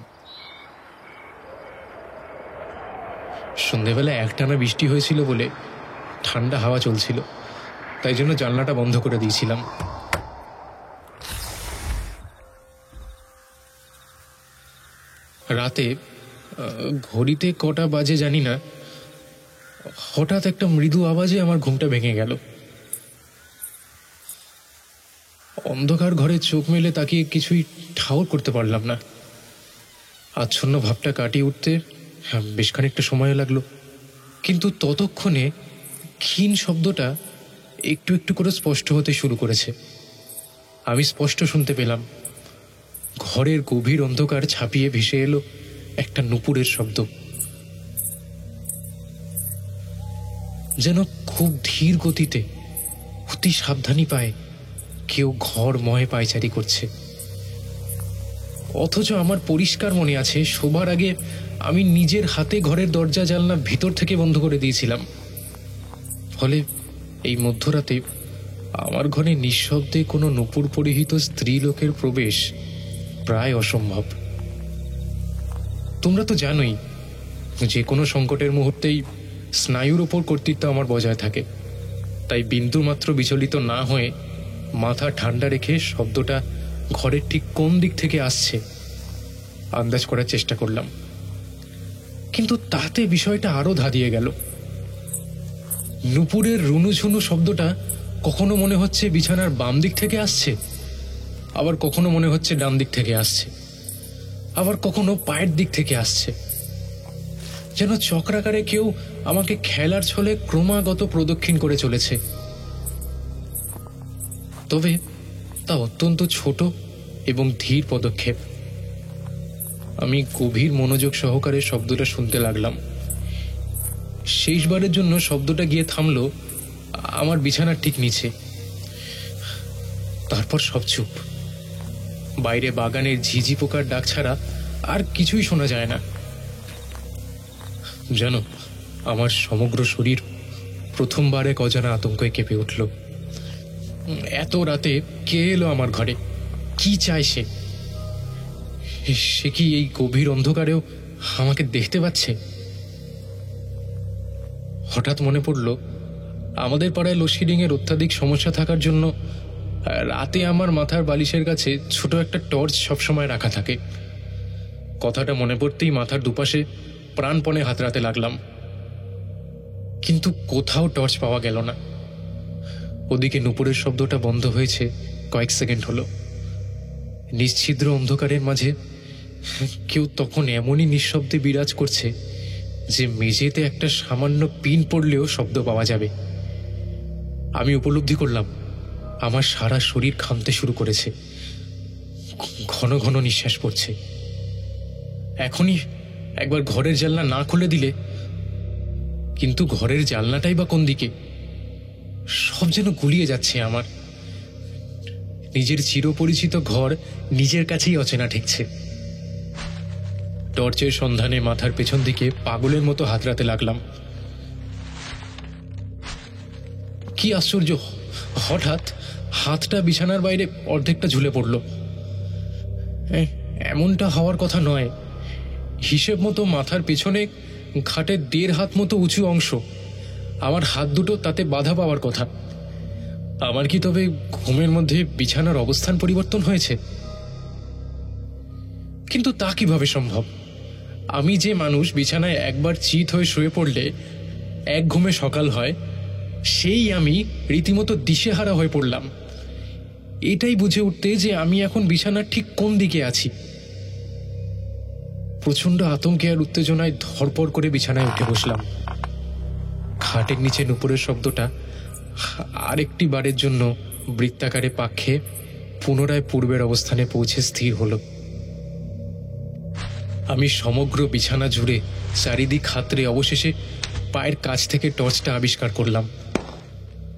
সন্ধেবেলা একটানা বৃষ্টি হয়েছিল বলে ঠান্ডা হাওয়া চলছিল, তাই জন্য জানলাটা বন্ধ করে দিয়েছিলাম। রাতে ঘড়িতে কটা বাজে জানি না, হঠাৎ একটা মৃদু আওয়াজে আমার ঘুমটা ভেঙে গেল। অন্ধকার ঘরে চোখ মেলে তাকিয়ে কিছুই ঠাউর করতে পারলাম না। আচ্ছন্ন ভাবটা কাটিয়ে উঠতে বেশ খানিকটা সময় লাগলো, কিন্তু ততক্ষণে ক্ষীণ শব্দটা একটু একটু করে স্পষ্ট হতে শুরু করেছে। আমি স্পষ্ট শুনতে পেলাম ঘরের গভীর অন্ধকার ছাপিয়ে ভেসে এলো একটা নুপুরের শব্দ। যেন খুব ধীর গতিতে, অতি সাবধানী পায় কেউ ঘর ময় পায়চারি করছে। অথচ আমার পরিষ্কার মনে আছে, শোবার আগে আমি নিজের হাতে ঘরের দরজা জানলা ভিতর থেকে বন্ধ করে দিয়েছিলাম। ফলে এই মধ্যরাতে আমার ঘরে নিঃশব্দে কোনো নূপুর পরিহিত স্ত্রী লোকের প্রবেশ প্রায় অসম্ভব। তোমরা তো জানোই, যে কোনো সংকটের মুহূর্তেই স্নায়ুর ওপর কর্তৃত্ব আমার বজায় থাকে। তাই বিন্দু মাত্র বিচলিত না হয়ে মাথা ঠান্ডা রেখে শব্দটা ঘরের ঠিক কোন দিক থেকে আসছে আন্দাজ করার চেষ্টা করলাম। কিন্তু তাতে বিষয়টা আরো ধাঁধিয়ে গেল। নুপুরের রুনুঝুনু শব্দটা কখনো মনে হচ্ছে বিছানার বাম দিক থেকে আসছে, আবার কখনো মনে হচ্ছে ডান দিক থেকে আসছে, আবার কখনো পায়ের দিক থেকে আসছে। যেন চক্রাকারে কেউ আমাকে খেলার ছলে ক্রমাগত প্রদক্ষিণ করে চলেছে। তবে তা অত্যন্ত ছোট এবং ধীর পদক্ষেপ। আমি গভীর মনোযোগ সহকারে শব্দটা শুনতে লাগলাম। শেষবারের জন্য শব্দটা গিয়ে থামলো আমার বিছানার ঠিক নিচে। তারপর সব চুপ। বাইরে বাগানের ঝিঝি পোকার ডাক ছাড়া আর কিছুই শোনা যায় না। জানো, আমার সমগ্র শরীর প্রথমবার এক অজানা আতঙ্কে কেঁপে উঠল। এত রাতে কে এলো আমার ঘরে? কি চায় সে? সে কি এই গভীর অন্ধকারেও আমাকে দেখতে পাচ্ছে? হঠাৎ মনে পড়ল, আমাদের পাড়ায় লোডশেডিং এর অত্যাধিক সমস্যা থাকার জন্য রাতে আমার মাথার বালিশের কাছে ছোট একটা টর্চ সবসময় রাখা থাকে। কথাটা মনে পড়তেই মাথার দুপাশে প্রাণপণে হাতড়াতে লাগলাম, কিন্তু কোথাও টর্চ পাওয়া গেল না। ওদিকে নুপুরের শব্দটা বন্ধ হয়েছে কয়েক সেকেন্ড হলো। নিশ্ছিদ্র অন্ধকারের মাঝে কেউ তখন এমনই নিঃশব্দে বিরাজ করছে যে মেঝেতে একটা সামান্য পিন পড়লেও শব্দ পাওয়া যাবে। আমি উপলব্ধি করলাম আমার সারা শরীর ঘামতে শুরু করেছে, ঘন ঘন নিঃশ্বাস পড়ছে। এখনই একবার ঘরের জানলা না খুলে দিলে, কিন্তু ঘরের জানলাটাই বা কোন দিকে? সব যেন গুলিয়ে যাচ্ছে আমার। নিজের চিরপরিচিত ঘর নিজের কাছেই অচেনা ঠেকছে। টর্চের সন্ধানে মাথার পেছন দিকে পাগলের মতো হাতড়াতে লাগলাম। কি আশ্চর্য, হঠাৎ হাতটা বিছানার বাইরে অর্ধেকটা ঝুলে পড়ল। এমনটা হওয়ার কথা নয়। হিসেব মতো মাথার পেছনে খাটের 1.5 হাত মতো উঁচু অংশ, আমার হাত দুটো তাতে বাধা পাওয়ার কথা। আমার কি তবে ঘুমের মধ্যে বিছানার অবস্থান পরিবর্তন হয়েছে? কিন্তু তা কিভাবে সম্ভব? আমি যে মানুষ বিছানায় একবার চিত হয়ে শুয়ে পড়লে এক ঘুমে সকাল হয়, সেই আমি রীতিমতো দিশেহারা হয়ে পড়লাম। এটাই বুঝে উঠতে যে আমি এখন বিছানার ঠিক কোন দিকে আছি। প্রচন্ড আতঙ্কে আর উত্তেজনায় ধরপড় করে বিছানায় উঠে বসলাম। খাটের নিচে নুপুরের শব্দটা আরেকটি বারের জন্য বৃত্তাকারে পাক খেয়ে পুনরায় পূর্বের অবস্থানে পৌঁছে স্থির হলো। আমি সমগ্র বিছানা জুড়ে চারিদিক হাতড়ে অবশেষে পায়ের কাছ থেকে টর্চটা আবিষ্কার করলাম।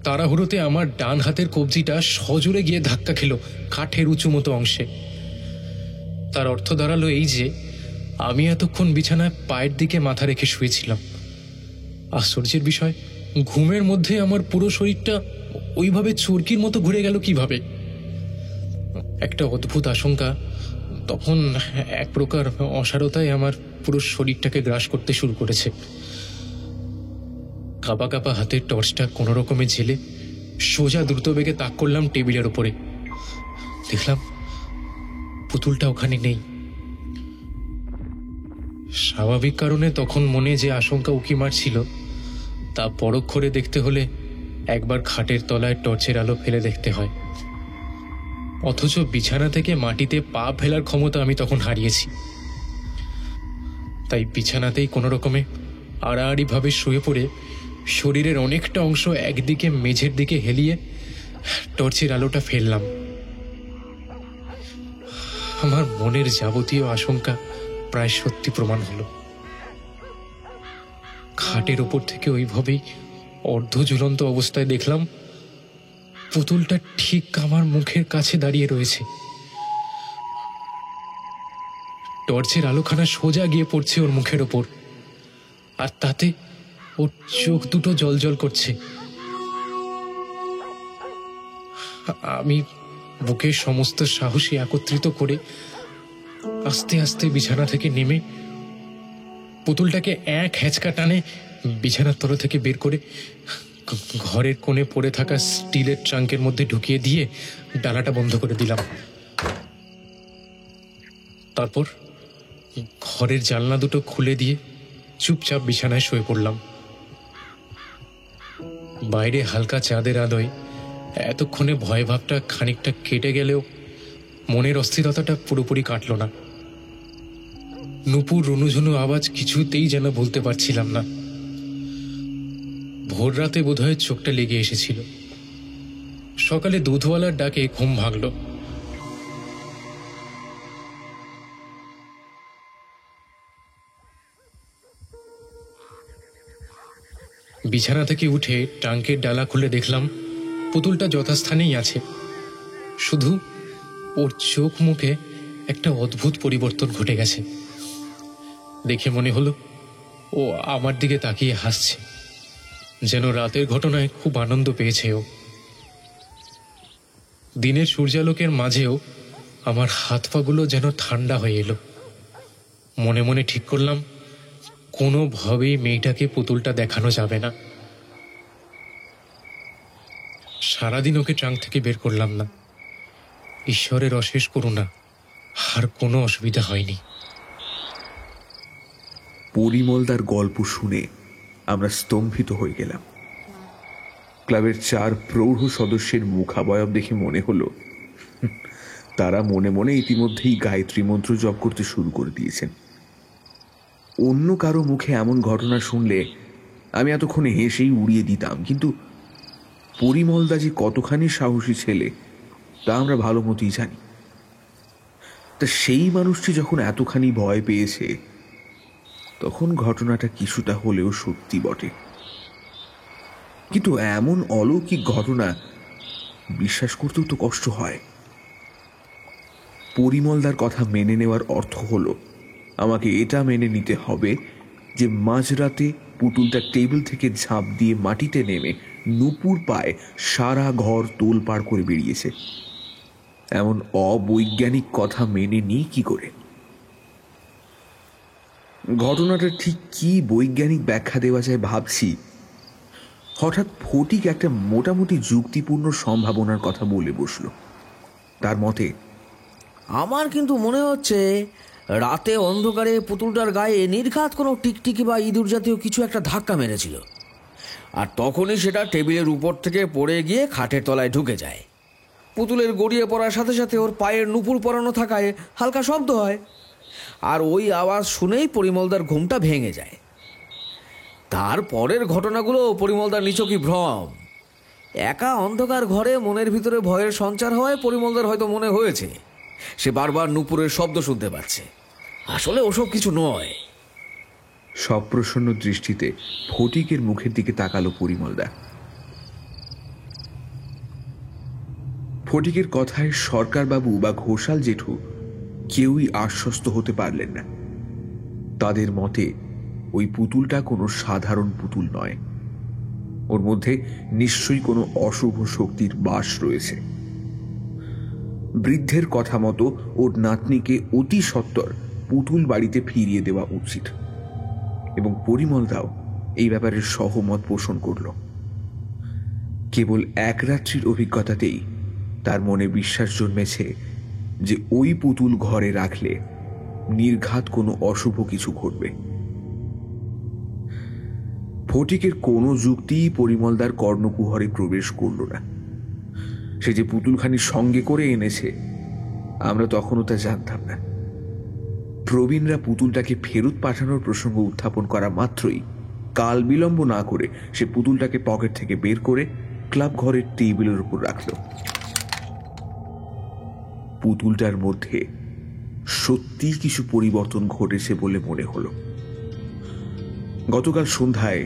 তাড়াহুড়োতে আমার ডান হাতের কবজিটা সজোরে গিয়ে ধাক্কা খেল কাঠের উঁচু মতো অংশে। তার অর্থ দাঁড়ালো এই যে আমি এতক্ষণ বিছানায় পায়ের দিকে মাথা রেখে শুয়েছিলাম। আশ্চর্যের বিষয়, ঘুমের মধ্যে আমার পুরো শরীরটা ওইভাবে চরকির মতো ঘুরে গেল কিভাবে? একটা অদ্ভুত আশঙ্কা তখন এক প্রকার অসারতায় আমার পুরো শরীরটাকে গ্রাস করতে শুরু করেছে। কাঁপা কাঁপা হাতের টর্চটা কোনো রকমে ঝেলে সোজা দ্রুত বেগে তাক করলাম টেবিলের উপরে। দেখলাম পুতুলটা ওখানে নেই। স্বাভাবিক কারণে তখন মনে যে আশঙ্কা উকি মারছিল তা পরক্ষণে দেখতে হলে একবার খাটের তলায় টর্চের আলো ফেলে দেখতে হয়। অথচ বিছানা থেকে মাটিতে পা ফেলার ক্ষমতা আমি তখন হারিয়েছি। তাই বিছানাতেই কোনো রকমে আড়াআড়িভাবে শুয়ে পড়ে শরীরের অনেকটা অংশ একদিকে মেঝের দিকে হেলিয়ে টর্চের আলোটা ফেললাম। আমার মনের যাবতীয় আশঙ্কা প্রায় সত্যি প্রমাণ হলো। খাটের ওপর থেকে ওইভাবেই অর্ধ ঝুলন্ত অবস্থায় দেখলাম পুতুলটা ঠিক আমার মুখের কাছে দাঁড়িয়ে রয়েছে। টর্চের আলোখানা সোজা গিয়ে পড়ছে ওর মুখের ওপর, আর তাতে ওর চোখ দুটো জ্বলজ্বল করছে। আমি বুকের সমস্ত সাহসী একত্রিত করে আস্তে আস্তে বিছানা থেকে নেমে পুতুলটাকে এক হ্যাঁচকা টানে বিছানার তলা থেকে বের করে ঘরের কোণে পড়ে থাকা স্টিলের ট্রাঙ্কের মধ্যে ঢুকিয়ে দিয়ে ডালাটা বন্ধ করে দিলাম। তারপর ঘরের জানলা দুটো খুলে দিয়ে চুপচাপ বিছানায় শুয়ে পড়লাম। বাইরে হালকা চাঁদের আলোয় এতক্ষণে ভয় ভাবটা খানিকটা কেটে গেলেও মনের অস্থিরতাটা পুরোপুরি কাটল না। নুপুর রুনুঝুনু আওয়াজ কিছুতেই যেন বলতে পারছিলাম না। ভোর রাতে বোধহয় চোখটা লেগে এসেছিল। সকালে দুধওয়ালার ডাকে ঘুম ভাঙল। বিছানা থেকে উঠে ট্রাঙ্কের ডালা খুলে দেখলাম পুতুলটা যথাস্থানেই আছে, শুধু ওর চোখ মুখে একটা অদ্ভুত পরিবর্তন ঘটে গেছে। দেখে মনে হলো ও আমার দিকে তাকিয়ে হাসছে, যেন রাতের ঘটনায় খুব আনন্দ পেয়েছে ও। দিনের সূর্যালোকের মাঝেও আমার হাত পাগুলো যেন ঠান্ডা হয়ে এলো। মনে মনে ঠিক করলাম কোনোভাবেই মেয়েটাকে পুতুলটা দেখানো যাবে না। সারাদিন ওকে ট্রাঙ্ক থেকে বের করলাম না। ঈশ্বরের অশেষ করুণা, আর কোনো অসুবিধা হয়নি। পরিমলদার গল্প শুনে আমরা স্তম্ভিত হয়ে গেলাম। ক্লাবের 4 প্রৌঢ় সদস্যের মুখাবয়ব দেখে মনে হলো তারা মনে মনে ইতিমধ্যেই গায়ত্রী মন্ত্র জপ করতে শুরু করে দিয়েছেন। অন্য কারো মুখে এমন ঘটনা শুনলে আমি এতক্ষণে হেসেই উড়িয়ে দিতাম, কিন্তু পরিমলদা যে কতখানি সাহসী ছেলে তা আমরা ভালো মতোই জানি। তা সেই মানুষটি যখন এতখানি ভয় পেয়েছে তখন ঘটনাটা কিছুটা হলেও সত্যি বটে। কিন্তু এমন অলৌকিক ঘটনা বিশ্বাস করতেও তো কষ্ট হয়। পরিমলদার কথা মেনে নেওয়ার অর্থ হলো আমাকে এটা মেনে নিতে হবে যে মাঝরাতে পুতুলটা টেবিল থেকে ঝাঁপ দিয়ে মাটিতে নেমে নুপুর পায়ে সারা ঘর তোলপাড় করে বেরিয়েছে। এমন অবৈজ্ঞানিক কথা মেনে নিই কি করে? ঘটনাটা ঠিক কি বৈজ্ঞানিক ব্যাখ্যা দেওয়া যায় ভাবছি, হঠাৎ ফটিক একটা মোটামুটি যুক্তিপূর্ণ সম্ভাবনার কথা বলে বসল। তার মতে, আমার কিন্তু মনে হচ্ছে রাতে অন্ধকারে পুতুলটার গায়ে নির্ঘাত কোনো টিকটিকি বা ইঁদুর জাতীয় কিছু একটা ধাক্কা মেরেছিল, আর তখনই সেটা টেবিলের উপর থেকে পড়ে গিয়ে খাটের তলায় ঢুকে যায়। পুতুলের গড়িয়ে পড়ার সাথে সাথে ওর পায়ের নুপুর পরানো থাকায় হালকা শব্দ হয়, আর ওই আওয়াজ শুনেই পরিমলদার ঘুমটা ভেঙে যায়। তারপরের ঘটনাগুলো পরিমলদার নিছকই ভ্রম। একা অন্ধকার ঘরে মনের ভিতরে ভয়ের সঞ্চার হওয়ায় পরিমলদার হয়তো মনে হয়েছে সে বারবার নূপুরের শব্দ শুনতে পাচ্ছে। আসলে ওসব কিছু নয়। সপ্রসন্ন দৃষ্টিতে ফটিকের মুখের দিকে তাকালো পরিমলদা। ফটিকের কথায় সরকারবাবু বা ঘোষাল জেঠু কেউই আশ্বস্ত হতে পারলেন না। তাদের মতে ওই পুতুলটা কোনো সাধারণ পুতুল নয়, ওর মধ্যে নিশ্চয়ই কোনো অশুভ শক্তির বাস রয়েছে। বৃদ্ধের কথা মতো ওর নাতনিকে অতি সত্বর পুতুল বাড়িতে ফিরিয়ে দেওয়া উচিত, এবং পরিমলদাও এই ব্যাপারে সহমত পোষণ করল। কেবল এক রাত্রির অভিজ্ঞতাতেই তার মনে বিশ্বাস জন্মেছে যে ওই পুতুল ঘরে রাখলে নির্ঘাত কোনো অশুভ কিছু ঘটবে। ফটিকের কোনো যুক্তিই পরিমলদার কর্ণকুহরে প্রবেশ করল না। সে যে পুতুলখানি সঙ্গে করে এনেছে আমরা তখনও তা জানতাম না। প্রবীণরা পুতুলটাকে ফেরত পাঠানোর প্রসঙ্গ উত্থাপন করা মাত্রই কাল বিলম্ব না করে সে পুতুলটাকে পকেট থেকে বের করে ক্লাব ঘরের টেবিলের উপর রাখল। পুতুলটার মধ্যে সত্যি কিছু পরিবর্তন ঘটেছে বলে মনে হলো। গতকাল সন্ধ্যায়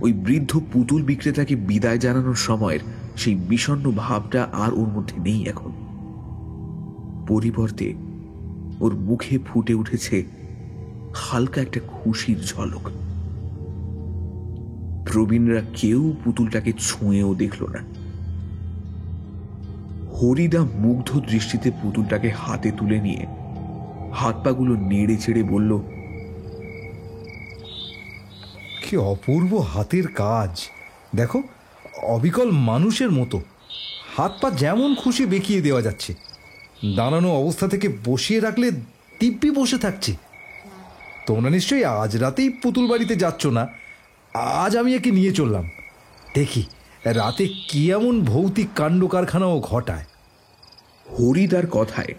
ওই বৃদ্ধ পুতুল বিক্রেতাকে বিদায় জানানোর সময়ের সেই বিষণ্ণ ভাবটা আর ওর মধ্যে নেই এখন। পরিবর্তে ওর মুখে ফুটে উঠেছে হালকা একটা খুশির ঝলক। প্রবীণরা কেউ পুতুলটাকে ছুঁয়েও দেখল না। হরিদা মুগ্ধ দৃষ্টিতে পুতুলটাকে হাতে তুলে নিয়ে হাত পাগুলো নেড়ে চেড়ে বলল, কি অপূর্ব হাতের কাজ! দেখো, অবিকল মানুষের মতো হাত পা যেমন খুশি বেঁকিয়ে দেওয়া যাচ্ছে। দাঁড়ানো অবস্থা থেকে বসিয়ে রাখলে দিব্যি বসে থাকছে। তোমরা নিশ্চয়ই আজ রাতেই পুতুল বাড়িতে যাচ্ছ না? আজ আমি একে নিয়ে চললাম, দেখি রাতে কি এমন ভৌতিক কাণ্ড কারখানাও ঘটায়। হরিদার কথায়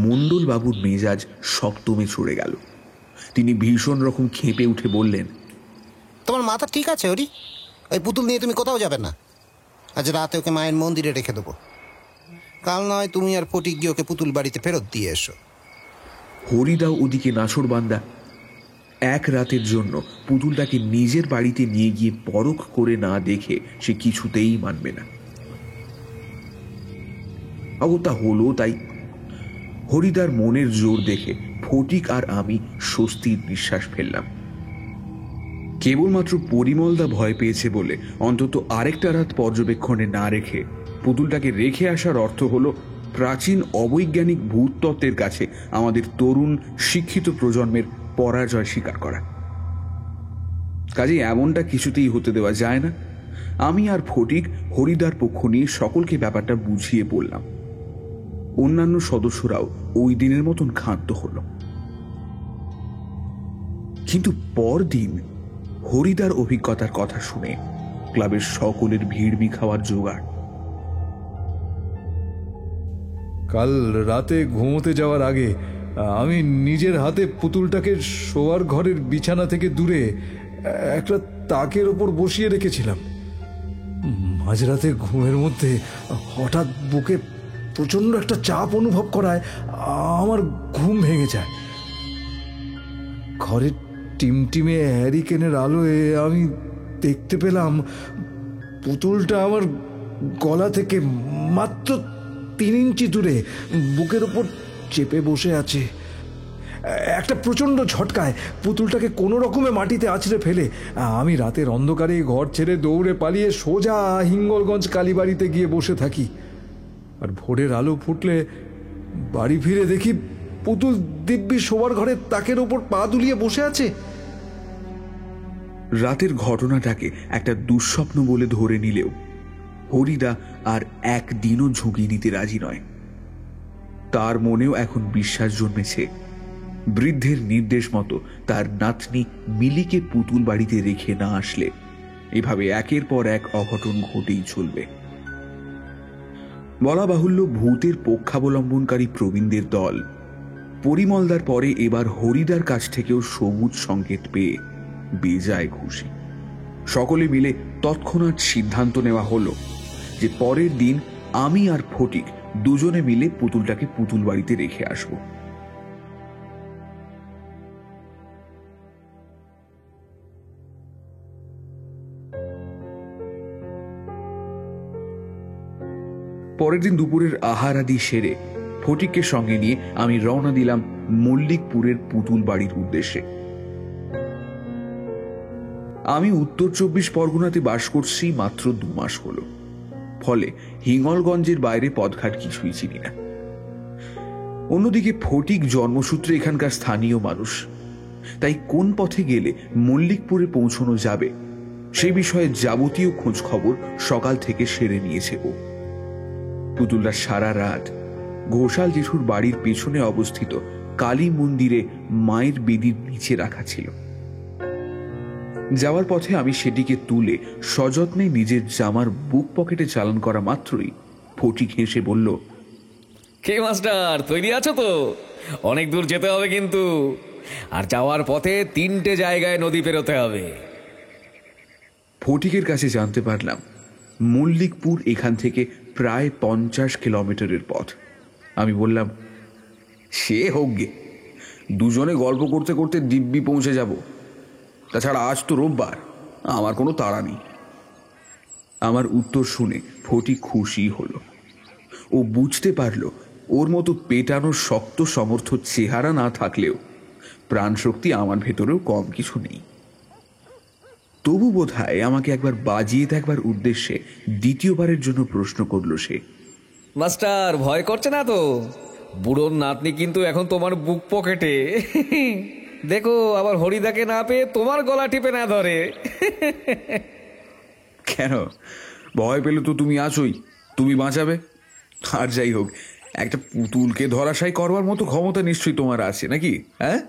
মণ্ডল বাবুর মেজাজ সপ্তমে চড়ে গেল। তিনি ভীষণ রকম খেপে উঠে বললেন, তোমার মাথা ঠিক আছে হরি? ওই পুতুল নিয়ে তুমি কোথাও যাবে না। আজ রাতে ওকে মায়ের মন্দিরে রেখে দেবো। কাল নয় তুমি আর ফটিক গিয়ে ওকে পুতুল বাড়িতে ফেরত দিয়ে এসো। হরিদা ওদিকে নাছোড়বান্দা। এক রাতের জন্য পুতুলটাকে নিজের বাড়িতে নিয়ে গিয়ে পরখ করে না দেখে সে কিছুতেই মানবে না। তা হলো তাই। হরিদার মনের জোর দেখে ফটিক আর আমি স্বস্তির নিঃশ্বাস ফেললাম। কেবলমাত্র পরিমলদা ভয় পেয়েছে বলে অন্তত আরেকটা রাত পর্যবেক্ষণে না রেখে পুতুলটাকে রেখে আসার অর্থ হলো প্রাচীন অবৈজ্ঞানিক ভূতত্ত্বের কাছে আমাদের তরুণ শিক্ষিত প্রজন্মের পরাজয় স্বীকার করা। কাজেই এমনটা কিছুতেই হতে দেওয়া যায় না। আমি আর ফটিক হরিদার পক্ষ নিয়ে সকলকে ব্যাপারটা বুঝিয়ে বললাম। অন্যান্য সদস্যরাও ওই দিনের মতন ক্ষান্ত হল। কিন্তু পরদিন হরিদার অভিজ্ঞতার কথা শুনে ক্লাবের সকলের ভিড়মি খাওয়ার জোগাড়। কাল রাতে ঘুমোতে যাওয়ার আগে আমি নিজের হাতে পুতুলটাকে শোয়ার ঘরের বিছানা থেকে দূরে একটা তাকের ওপর বসিয়ে রেখেছিলাম। মাঝরাতে ঘুমের মধ্যে হঠাৎ বুকে প্রচণ্ড একটা চাপ অনুভব করায় আমার ঘুম ভেঙে যায়। ঘরের টিমটিমে হ্যারিকেনের আলোয় আমি দেখতে পেলাম পুতুলটা আমার গলা থেকে মাত্র 3 ইঞ্চি দূরে বুকের ওপর চেপে বসে আছে। একটা প্রচণ্ড ঝটকায় পুতুলটাকে কোনো রকমে মাটিতে আছড়ে ফেলে আমি রাতের অন্ধকারে ঘর ছেড়ে দৌড়ে পালিয়ে সোজা হিঙ্গলগঞ্জ কালীবাড়িতে গিয়ে বসে থাকি। আর ভোরের আলো ফুটলে বাড়ি ফিরে দেখি পুতুল দিব্যি শোবার ঘরের তাকের ওপর পা দুলিয়ে বসে আছে। রাতের ঘটনাটাকে একটা দুঃস্বপ্ন বলে ধরে নিলেও হরিদা আর একদিনও ঝুঁকি নিতে রাজি নয়। তার মনেও এখন বিশ্বাস জন্মেছে বৃদ্ধের নির্দেশ মতো তার নাতনি মিলিকে পুতুল বাড়িতে রেখে না আসলে এভাবে একের পর এক অঘটন ঘটেই চলবে। বলা বাহুল্য, ভূতের পক্ষাবলম্বনকারী প্রবীণদের দল পরিমলদার পরে এবার হরিদার কাছ থেকেও সবুজ সংকেত পেয়ে বেজায় খুশি। সকলে মিলে তৎক্ষণাৎ সিদ্ধান্ত নেওয়া হলো যে পরের দিন আমি আর ফটিক দুজনে মিলে পুতুলটাকে পুতুল বাড়িতে রেখে আসব। পরের দিন দুপুরের আহার আদি সেরে ফটিককে সঙ্গে নিয়ে আমি রওনা দিলাম মল্লিকপুরের পুতুল বাড়ির উদ্দেশ্যে। আমি উত্তর 24 পরগনাতে বাস করছি মাত্র 2 মাস হলো, ফলে হিঙ্গলগঞ্জের বাইরে পথঘাট কিছুই চিনি না। অন্যদিকে ফটিক জন্মসূত্রে এখানকার স্থানীয় মানুষ, তাই কোন পথে গেলে মল্লিকপুরে পৌঁছানো যাবে সেই বিষয়ে যাবতীয় খোঁজ খবর সকাল থেকে সেরে নিয়েছে ও। পুতুলটা সারা রাত ঘোষাল জেঠুর বাড়ির পেছনে অবস্থিত কালী মন্দিরে মায়ের বেদির নিচে রাখা ছিল। যাওয়ার পথে আমি সেটিকে তুলে সযত্নে নিজের জামার বুক পকেটে চালান করা মাত্রই ফটিক হেসে বলল, কে মাস্টার, তৈরি আছো তো? অনেক দূর যেতে হবে কিন্তু, আর যাওয়ার পথে 3টে জায়গায় নদী পেরোতে হবে। ফটিকের কাছে জানতে পারলাম মল্লিকপুর এখান থেকে প্রায় 50 কিলোমিটারের পথ। আমি বললাম, সে হোক গে, দুজনে গল্প করতে করতে দিব্যি পৌঁছে যাব। তাছাড়া আজ তো রোববার, আমার কোনো তাড়া নেই। আমার উত্তর শুনে ফটিক খুশি হলো। ও বুঝতে পারল ওর মতো পেটানোর শক্ত সমর্থ চেহারা না থাকলেও প্রাণশক্তি আমার ভেতরেও কম কিছু নেই। তবু বোধহয় আমাকে একবার বাজিয়ে দেখবার উদ্দেশ্যে দ্বিতীয়বারের জন্য প্রশ্ন করল সে, মাস্টার, ভয় করছে না তো? বুড়োর নাতনি কিন্তু এখন তোমার বুক পকেটে। দেখো আবার হরিদাকে না পেয়ে তোমার গলা টিপে না ধরে। কেন, ভয় পেলে তো তুমি আছোই, তুমি বাঁচাবে। আর যাই হোক, একটা পুতুলকে ধরাশায়ী করবার মতো ক্ষমতা নিশ্চয়ই তোমার আছে নাকি? হ্যাঁ?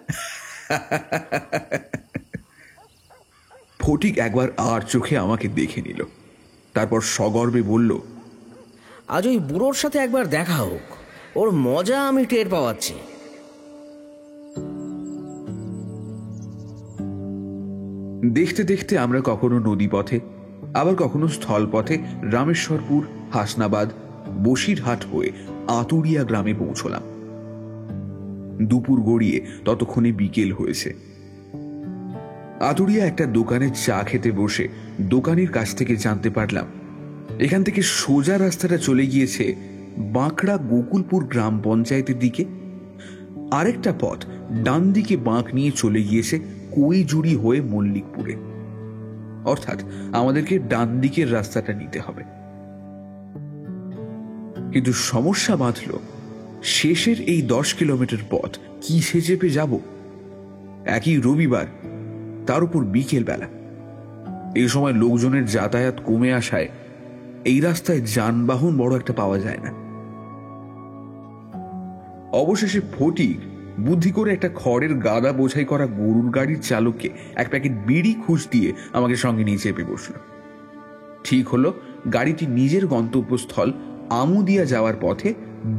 ফটিক একবার আর চোখে আমাকে দেখে নিল, তারপর সগর্বে বলল, আজ ওই বুড়োর সাথে একবার দেখা হোক, ওর মজা আমি টের পাওয়াচ্ছি। দেখতে দেখতে আমরা কখনো নদী পথে, আবার কখনো স্থল পথে রামেশ্বরপুর, হাসনাবাদ, বসিরহাট হয়ে আতুরিয়া গ্রামে পৌঁছলাম। দুপুর গড়িয়ে ততক্ষণে বিকেল হয়েছে। আতুরিয়া একটা দোকানে চা খেতে বসে দোকানের কাছ থেকে জানতে পারলাম এখান থেকে সোজা রাস্তাটা চলে গিয়েছে বাঁকড়া গোকুলপুর গ্রাম পঞ্চায়েতের দিকে, আরেকটা পথ ডান দিকে বাঁক নিয়ে চলে গিয়েছে কৈজুড়ি হয়ে মল্লিকপুরে। অর্থাৎ আমাদেরকে ডান দিকের রাস্তাটা নিতে হবে। কিন্তু সমস্যা বাঁধল, শেষের এই 10 কিলোমিটার পথ কিসে চেপে যাব? একই রবিবার, তার উপর বিকেল বেলা। এই সময় লোকজনের যাতায়াত কমে আসায় এই রাস্তায় যানবাহন বড় একটা পাওয়া যায় না। অবশেষে ফটিক বুদ্ধি করে একটা খড়ের গাদা বোঝাই করা গরুর গাড়ির চালককে এক প্যাকেট বিড়ি খুঁজ দিয়ে আমাকে সঙ্গে নিয়ে চেপে বসল। ঠিক হলো গাড়িটি নিজের গন্তব্যস্থল আমুদিয়া যাওয়ার পথে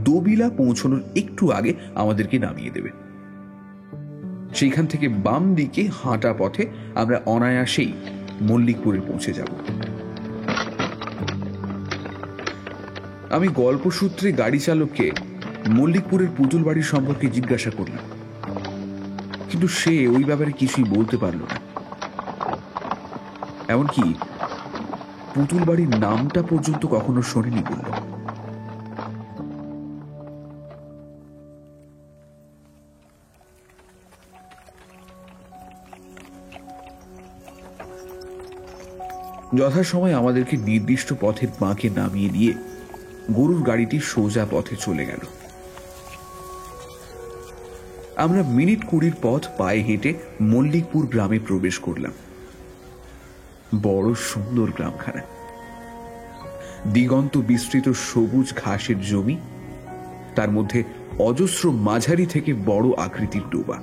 দবিলা পৌঁছানোর একটু আগে আমাদেরকে নামিয়ে দেবে। সেইখান থেকে বাম দিকে হাঁটা পথে আমরা অনায়াসেই মল্লিকপুরে পৌঁছে যাব। আমি গল্পসূত্রে গাড়ি চালককে মল্লিকপুরের পুতুল বাড়ির সম্পর্কে জিজ্ঞাসা করলাম, কিন্তু সে ওই ব্যাপারে কিছুই বলতে পারল না। এমনকি পুতুল বাড়ির নামটা পর্যন্ত কখনো শোনেনি বলল। যথাসময়ে আমাদেরকে নির্দিষ্ট পথের বাঁকে নামিয়ে দিয়ে গরুর গাড়িটি সোজা পথে চলে গেল। আমরা মিনিট 20 পথ পায়ে হেঁটে মল্লিকপুর গ্রামে প্রবেশ করলাম। বড় সুন্দর গ্রামখানা, দিগন্ত বিস্তৃত সবুজ ঘাসের জমি, তার মধ্যে অজস্র মাঝারি থেকে বড় আকৃতির ডোবা।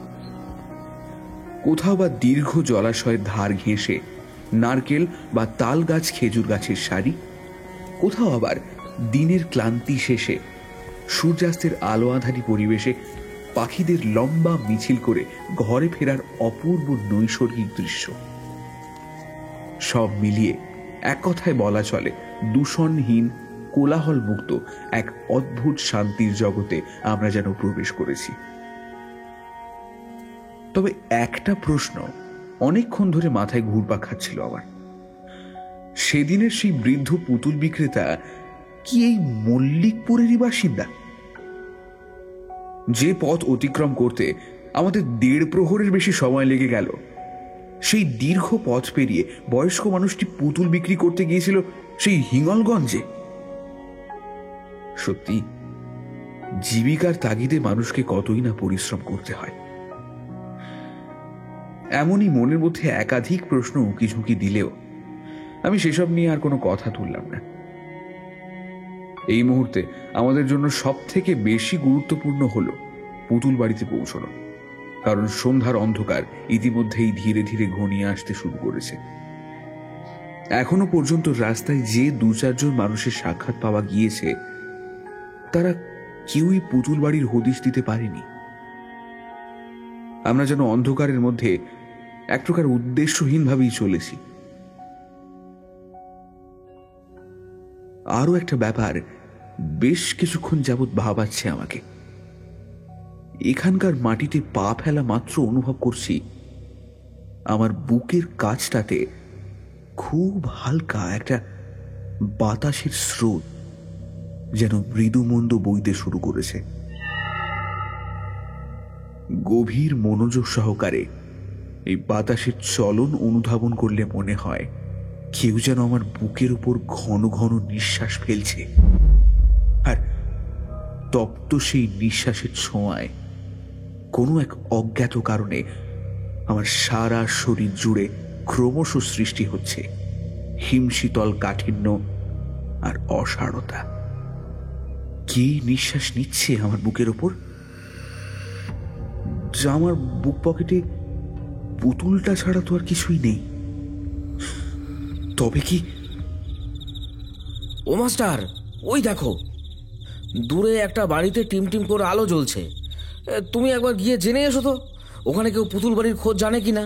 কোথাও বা দীর্ঘ জলাশয়ের ধার ঘেঁষে নারকেল বা তাল গাছ, খেজুর গাছের সারি, কোথাও আবার দিনের ক্লান্তি শেষে সূর্যাস্তের আলো আঁধারি পরিবেশে পাখিদের লম্বা মিছিল করে ঘরে ফেরার অপূর্ব নৈসর্গিক দৃশ্য, সব মিলিয়ে এক কথায় বলা চলে দূষণহীন, কোলাহল মুক্ত এক অদ্ভুত শান্তির জগতে আমরা যেন প্রবেশ করেছি। তবে একটা প্রশ্ন অনেকক্ষণ ধরে মাথায় ঘুরপাক খাচ্ছিল আমার। সেদিনের সেই বৃদ্ধ পুতুল বিক্রেতা কি এই মল্লিকপুরেরই বাসিন্দা? যে পথ অতিক্রম করতে আমাদের 1.5 প্রহরের বেশি সময় লেগে গেল, সেই দীর্ঘ পথ পেরিয়ে বয়স্ক মানুষটি পুতুল বিক্রি করতে গিয়েছিল সেই হিঙ্গলগঞ্জে। সত্যি, জীবিকার তাগিদে মানুষকে কতই না পরিশ্রম করতে হয়। এমনই মনের মধ্যে একাধিক প্রশ্ন উঁকিঝুঁকি দিলেও আমি সেসব নিয়ে আর কোনো কথা তুললাম না। এই মুহূর্তে আমাদের জন্য সব থেকে বেশি গুরুত্বপূর্ণ হলো পুতুল বাড়িতে পৌঁছানো, কারণ সন্ধ্যার অন্ধকার ইতিমধ্যেই ধীরে ধীরে ঘনিয়ে আসতে শুরু করেছে। এখনো পর্যন্ত রাস্তায় যে 2-4 জন মানুষের সাক্ষাৎ পাওয়া গিয়েছে, তারা কেউই পুতুল বাড়ির হদিশ দিতে পারেনি। আমরা যেন অন্ধকারের মধ্যে এক প্রকার উদ্দেশ্যহীনভাবেই চলেছি। আরো একটা ব্যাপার বেশ কিছুক্ষণ যাবৎ ভাবাচ্ছে আমাকে। এখানকার মাটিতে পা ফেলা মাত্র অনুভব করছি আমার বুকের কাছটাতে খুব হালকা একটা বাতাসের স্রোত যেন মৃদুমন্দ বইতে শুরু করেছে। গভীর মনোযোগ সহকারে এই বাতাসের চলন অনুধাবন করলে মনে হয় কেউ যেন আমার বুকের উপর ঘন ঘন নিঃশ্বাস ফেলছে, আর তপ্ত সেই নিঃশ্বাসের ছোঁয়ায় কোনো এক অজ্ঞাত কারণে আমার সারা শরীর জুড়ে ক্রমশ সৃষ্টি হচ্ছে হিমশীতল কাঠিন্য আর অসাড়তা। কি নিঃশ্বাস নিচ্ছে আমার বুকের ওপর? যা আমার বুক পকেটে পুতুলটা ছাড়া তো আর কিছুই নেই। তবে কি? ও মাস্টার, ওই দেখো দূরে একটা বাড়িতে টিম করে আলো জ্বলছে। তুমি একবার গিয়ে জেনে এসো তো ওখানে কেউ পুতুল বাড়ির খোঁজ জানে কিনা।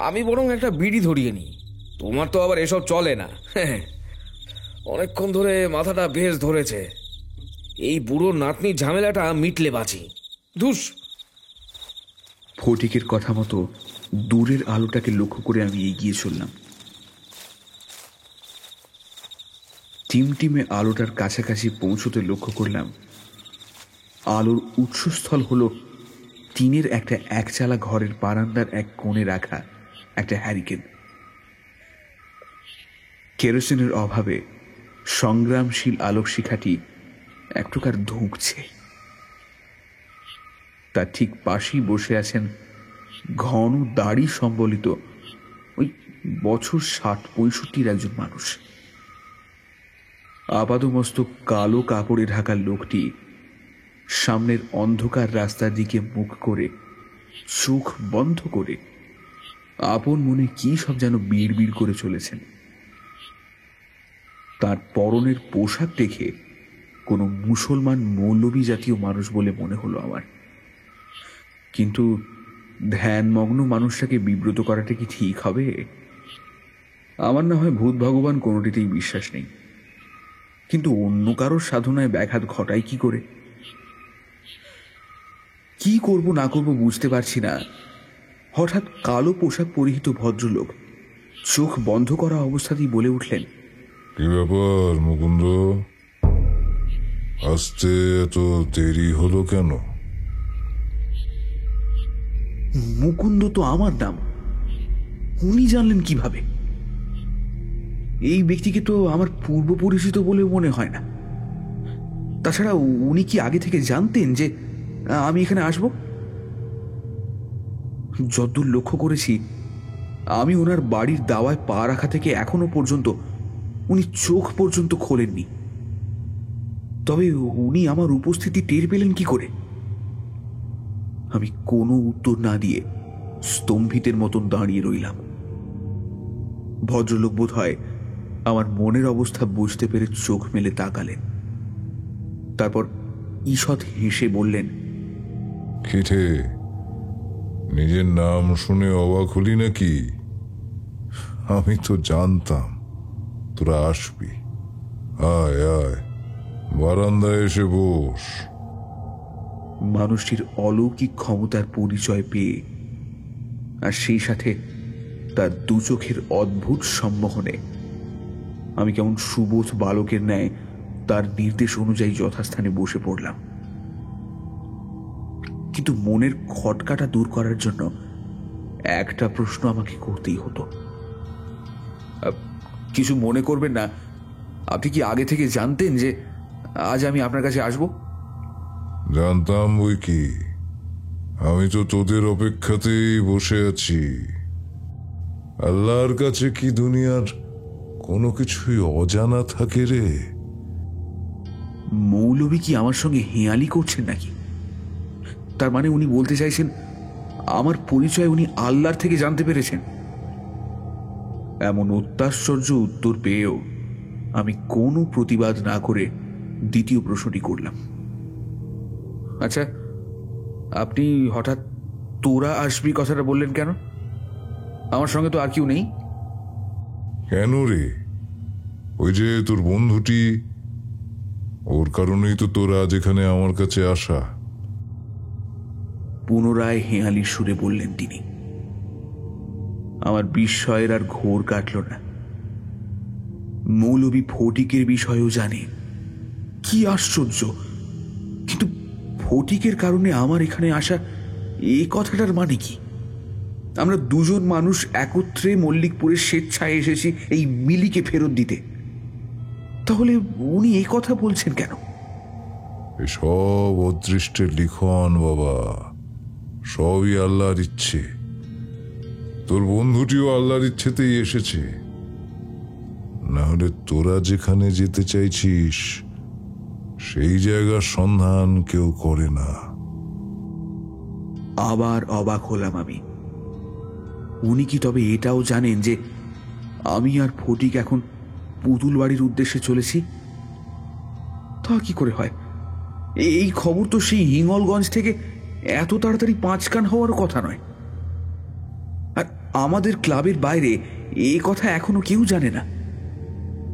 আমি বরং একটা বিড়ি ধরিয়ে নিই। তোমার তো আবার এসব চলে না। অনেকক্ষণ ধরে মাথাটা বেশ ধরেছে। এই বুড়ো নাতনির ঝামেলাটা মিটলে বাঁচি। ধুস। ফটিকের কথা মতো দূরের আলোটাকে লক্ষ্য করে আমি এগিয়ে চললাম। টিমটিমে আলোটার কাছাকাছি পৌঁছতে লক্ষ্য করলাম আলোর উৎসস্থল হলো টিনের একটা একচালা ঘরের বারান্দার এক কোণে রাখা একটা হ্যারিকেন। কেরোসিনের অভাবে সংগ্রামশীল আলোকশিখাটি এক প্রকার ধুঁকছে। তার ঠিক পাশেই বসে আছেন ঘন দাড়ি সম্বলিত ওই বছর 60-65 একজন মানুষ। আপাদমস্তক কালো কাপড়ে ঢাকা লোকটি সামনের অন্ধকার রাস্তার দিকে মুখ করে চোখ বন্ধ করে আপন মনে কি সব যেন বিড়বিড় করে চলেছেন। তার পরনের পোশাক দেখে কোনো মুসলমান মৌলবী জাতীয় মানুষ বলে মনে হলো আমার। কিন্তু ধ্যানমগ্ন মানুষটাকে বিব্রত করাটা কি ঠিক হবে? আমার না হয় ভূত ভগবান কোনোটিতেই বিশ্বাস নেই, কিন্তু অন্য কারোর সাধনায় ব্যাঘাত ঘটায় কি করে? কি করব না করব বুঝতে পারছি না। হঠাৎ কালো পোশাক পরিহিত ভদ্রলোক চোখ বন্ধ করা অবস্থাতেই বলে উঠলেন, কি ব্যাপার মুকুন্দ, আসতে এত দেরি হলো কেন? মুকুন্দ তো আমার নাম, উনি জানলেন কিভাবে? এই ব্যক্তিকে তো আমার পূর্ব পরিচিত বলে মনে হয় না। তাছাড়া উনি কি আগে থেকে জানতেন যে আমি এখানে আসব? যতদূর লক্ষ্য করেছি, আমি ওনার বাড়ির দাওয়ায় পা রাখা থেকে এখনো পর্যন্ত উনি চোখ পর্যন্ত খোলেননি। তবে উনি আমার উপস্থিতি টের পেলেন কি করে? আমি কোনো উত্তর না দিয়ে স্তম্ভিতের মতন দাঁড়িয়ে রইলাম। ভদ্রলোক বোধ হয় আমার মনের অবস্থা বুঝতে পেরে চোখ মেলে তাকালেন। তারপর ঈষৎ হেসে বললেন, খিঠে নিজের নাম শুনে অবাক হলি নাকি? আমি তো জানতাম তোরা আসবি। আয় আয়, বারান্দায় এসে বস। মানুষটির অলৌকিক ক্ষমতার পরিচয় পেয়ে আর সেই সাথে তার দু চোখের অদ্ভুত সম্মোহনে আমি কেমন সুবোধ বালকের ন্যায় তার নির্দেশ অনুযায়ী যথাস্থানে বসে পড়লাম। কিন্তু মনের খটকাটা দূর করার জন্য একটা প্রশ্ন আমাকে করতেই হতো। কিছু মনে করবেন না, আপনি কি আগে থেকে জানতেন যে আজ আমি আপনার কাছে আসব? জানতাম বই কি, আমি তো তোদের অপেক্ষাতেই বসে আছি। আল্লাহর কাছে কি দুনিয়ার কোনো কিছুই অজানা থাকে রে? মৌলভী কি আমার সঙ্গে হেঁয়ালি করছেন নাকি? তার মানে উনি বলতে চাইছেন আমার পরিচয় উনি আল্লাহর থেকে জানতে পেরেছেন? এমন অত্যাশ্চর্য উত্তর পেয়েও আমি কোনো প্রতিবাদ না করে দ্বিতীয় প্রশ্নটি করলাম। আচ্ছা, আপনি হঠাৎ তোরা আসবি কথাটা বললেন কেন? আমার সঙ্গে তো আর কেউ নেই। কেন রে? ওই যে তোর বন্ধুটি, ওর কারণেই তো তোরা আজ এখানে আমার কাছে আসা। পুনরায় হেঁয়ালির সুরে বললেন তিনি। আমার বিস্ময়ের আর ঘোর কাটল না। মৌলভী ফটিকের বিষয়েও জানে, কি আশ্চর্য! কিন্তু ফটিকের কারণে আমার এখানে আসা, এই কথাটার মানে কি? আমরা দুজন মানুষ একত্রে মল্লিকপুরের স্বেচ্ছায় এসেছি এই মিলিকে ফেরত দিতে, তাহলে উনি এই কথা বলছেন কেন? সব অদৃষ্টের লিখন বাবা, সবই আল্লাহর ইচ্ছে। তোর বন্ধুটিও আল্লাহর ইচ্ছেতেই এসেছে, না হলে তোরা যেখানে যেতে চাইছিস সেই জায়গার সন্ধান কেউ করে না। আবার অবাক হলাম আমি। উনি কি তবে এটাও জানেন যে আমি আর ফটিক এখন পুতুল বাড়ির উদ্দেশ্যে চলেছি? তা কি করে হয়? এই খবর তো সেই হিঙ্গলগঞ্জ থেকে এত তাড়াতাড়ি 5 কান হওয়ার কথা নয়। আর আমাদের ক্লাবের বাইরে এই কথা এখনো কেউ জানে না।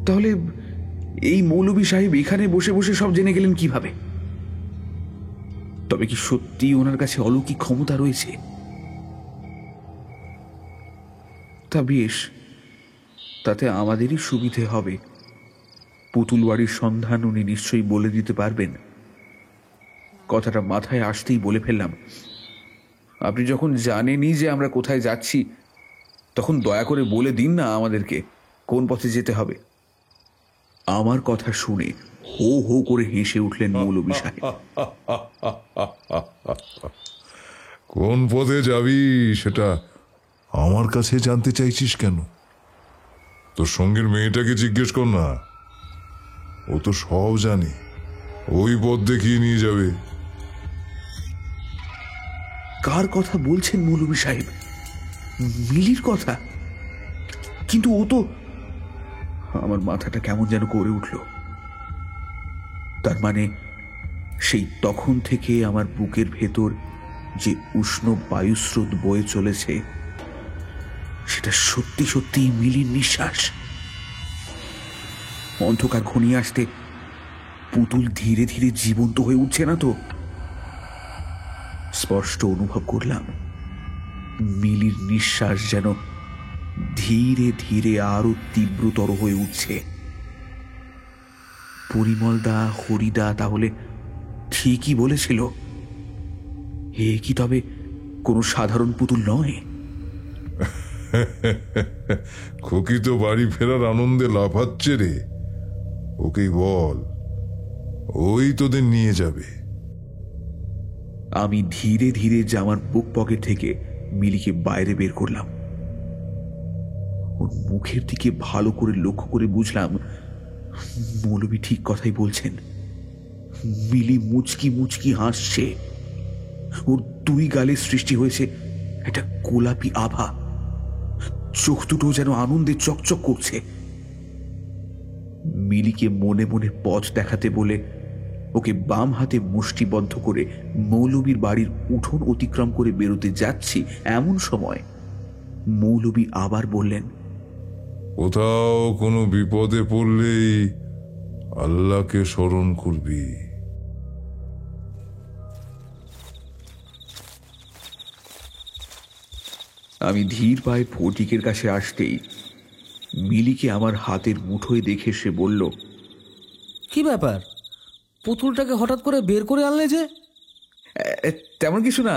তাহলে এই মৌলভী সাহেব এখানে বসে বসে সব জেনে গেলেন কিভাবে? তবে কি সত্যি ওনার কাছে অলৌকিক ক্ষমতা রয়েছে? তা বেশ, তাতে আমাদেরই সুবিধে হবে। পুতুল বাড়ির সন্ধান উনি নিশ্চয়ই বলে দিতে পারবেন। কথাটা মাথায় আসতেই বলে ফেললাম, আপনি যখন জানেনই যে আমরা কোথায় যাচ্ছি, তখন দয়া করে বলে দিন না আমাদেরকে কোন পথে যেতে হবে। আমার কথা শুনে হো হো করে হেসে উঠলেন মৌলভী সাহেব। কোন পথে যাবি সেটা আমার কাছে জানতে চাইছিস কেন? তোর সঙ্গের মেয়েটাকে জিজ্ঞেস কর না, ও তো সব জানে। ওই পথ দেখিয়ে নিয়ে যাবে। কার কথা বলছেন মৌলভী সাহেব? মিলির কথা? কিন্তু ও তো... আমার মাথাটা কেমন যেন করে উঠল। তার মানে সেই তখন থেকে আমার বুকের ভেতর যে উষ্ণ বায়ুস্রোত বয়ে চলেছে, সেটা সত্যি সত্যি মিলির নিঃশ্বাস। অন্ধকার ঘনিয়ে আসতে পুতুল ধীরে ধীরে জীবন্ত হয়ে উঠছে না তো? স্পষ্ট অনুভব করলাম মিলির নিঃশ্বাস যেন ধীরে ধীরে আরো তীব্রতর হয়ে উঠছে। পরিমলদা, হরিদা তাহলে ঠিকই বলেছিল। এ কি তবে কোনো সাধারণ পুতুল নয়? খুকি তো বাড়ি ফেরার আনন্দে লাফাচ্ছে রে। ওকেই বল, ওই তোদের নিয়ে যাবে। আমি ধীরে ধীরে জামার বুক পকেট থেকে মিলিকে বাইরে বের করলাম। ওর মুখের দিকে ভালো করে লক্ষ্য করে বুঝলাম মৌলভী ঠিক কথাই বলছেন। মিলি মুচকি মুচকি হাসছে। ওর দুই গালে সৃষ্টি হয়েছে একটা গোলাপি আভা। চোখ দুটো যেন আনন্দে চকচক করছে। মিলিকে মনে মনে পথ দেখাতে বলে ওকে বাম হাতে মুষ্টিবদ্ধ করে মৌলবীর বাড়ির উঠোন অতিক্রম করে বেরোতে যাচ্ছি, এমন সময় মৌলবী আবার বললেন, কোথাও কোনো বিপদে পড়লেই আল্লাহকে স্মরণ করবি। আমি ধীর পায়ে ফটিকের কাছে আসতেই মিলিকে আমার হাতের মুঠোয় দেখে সে বলল, কি ব্যাপার, পুতুলটাকে হঠাৎ করে বের করে আনলে যে? তেমন কিছু না,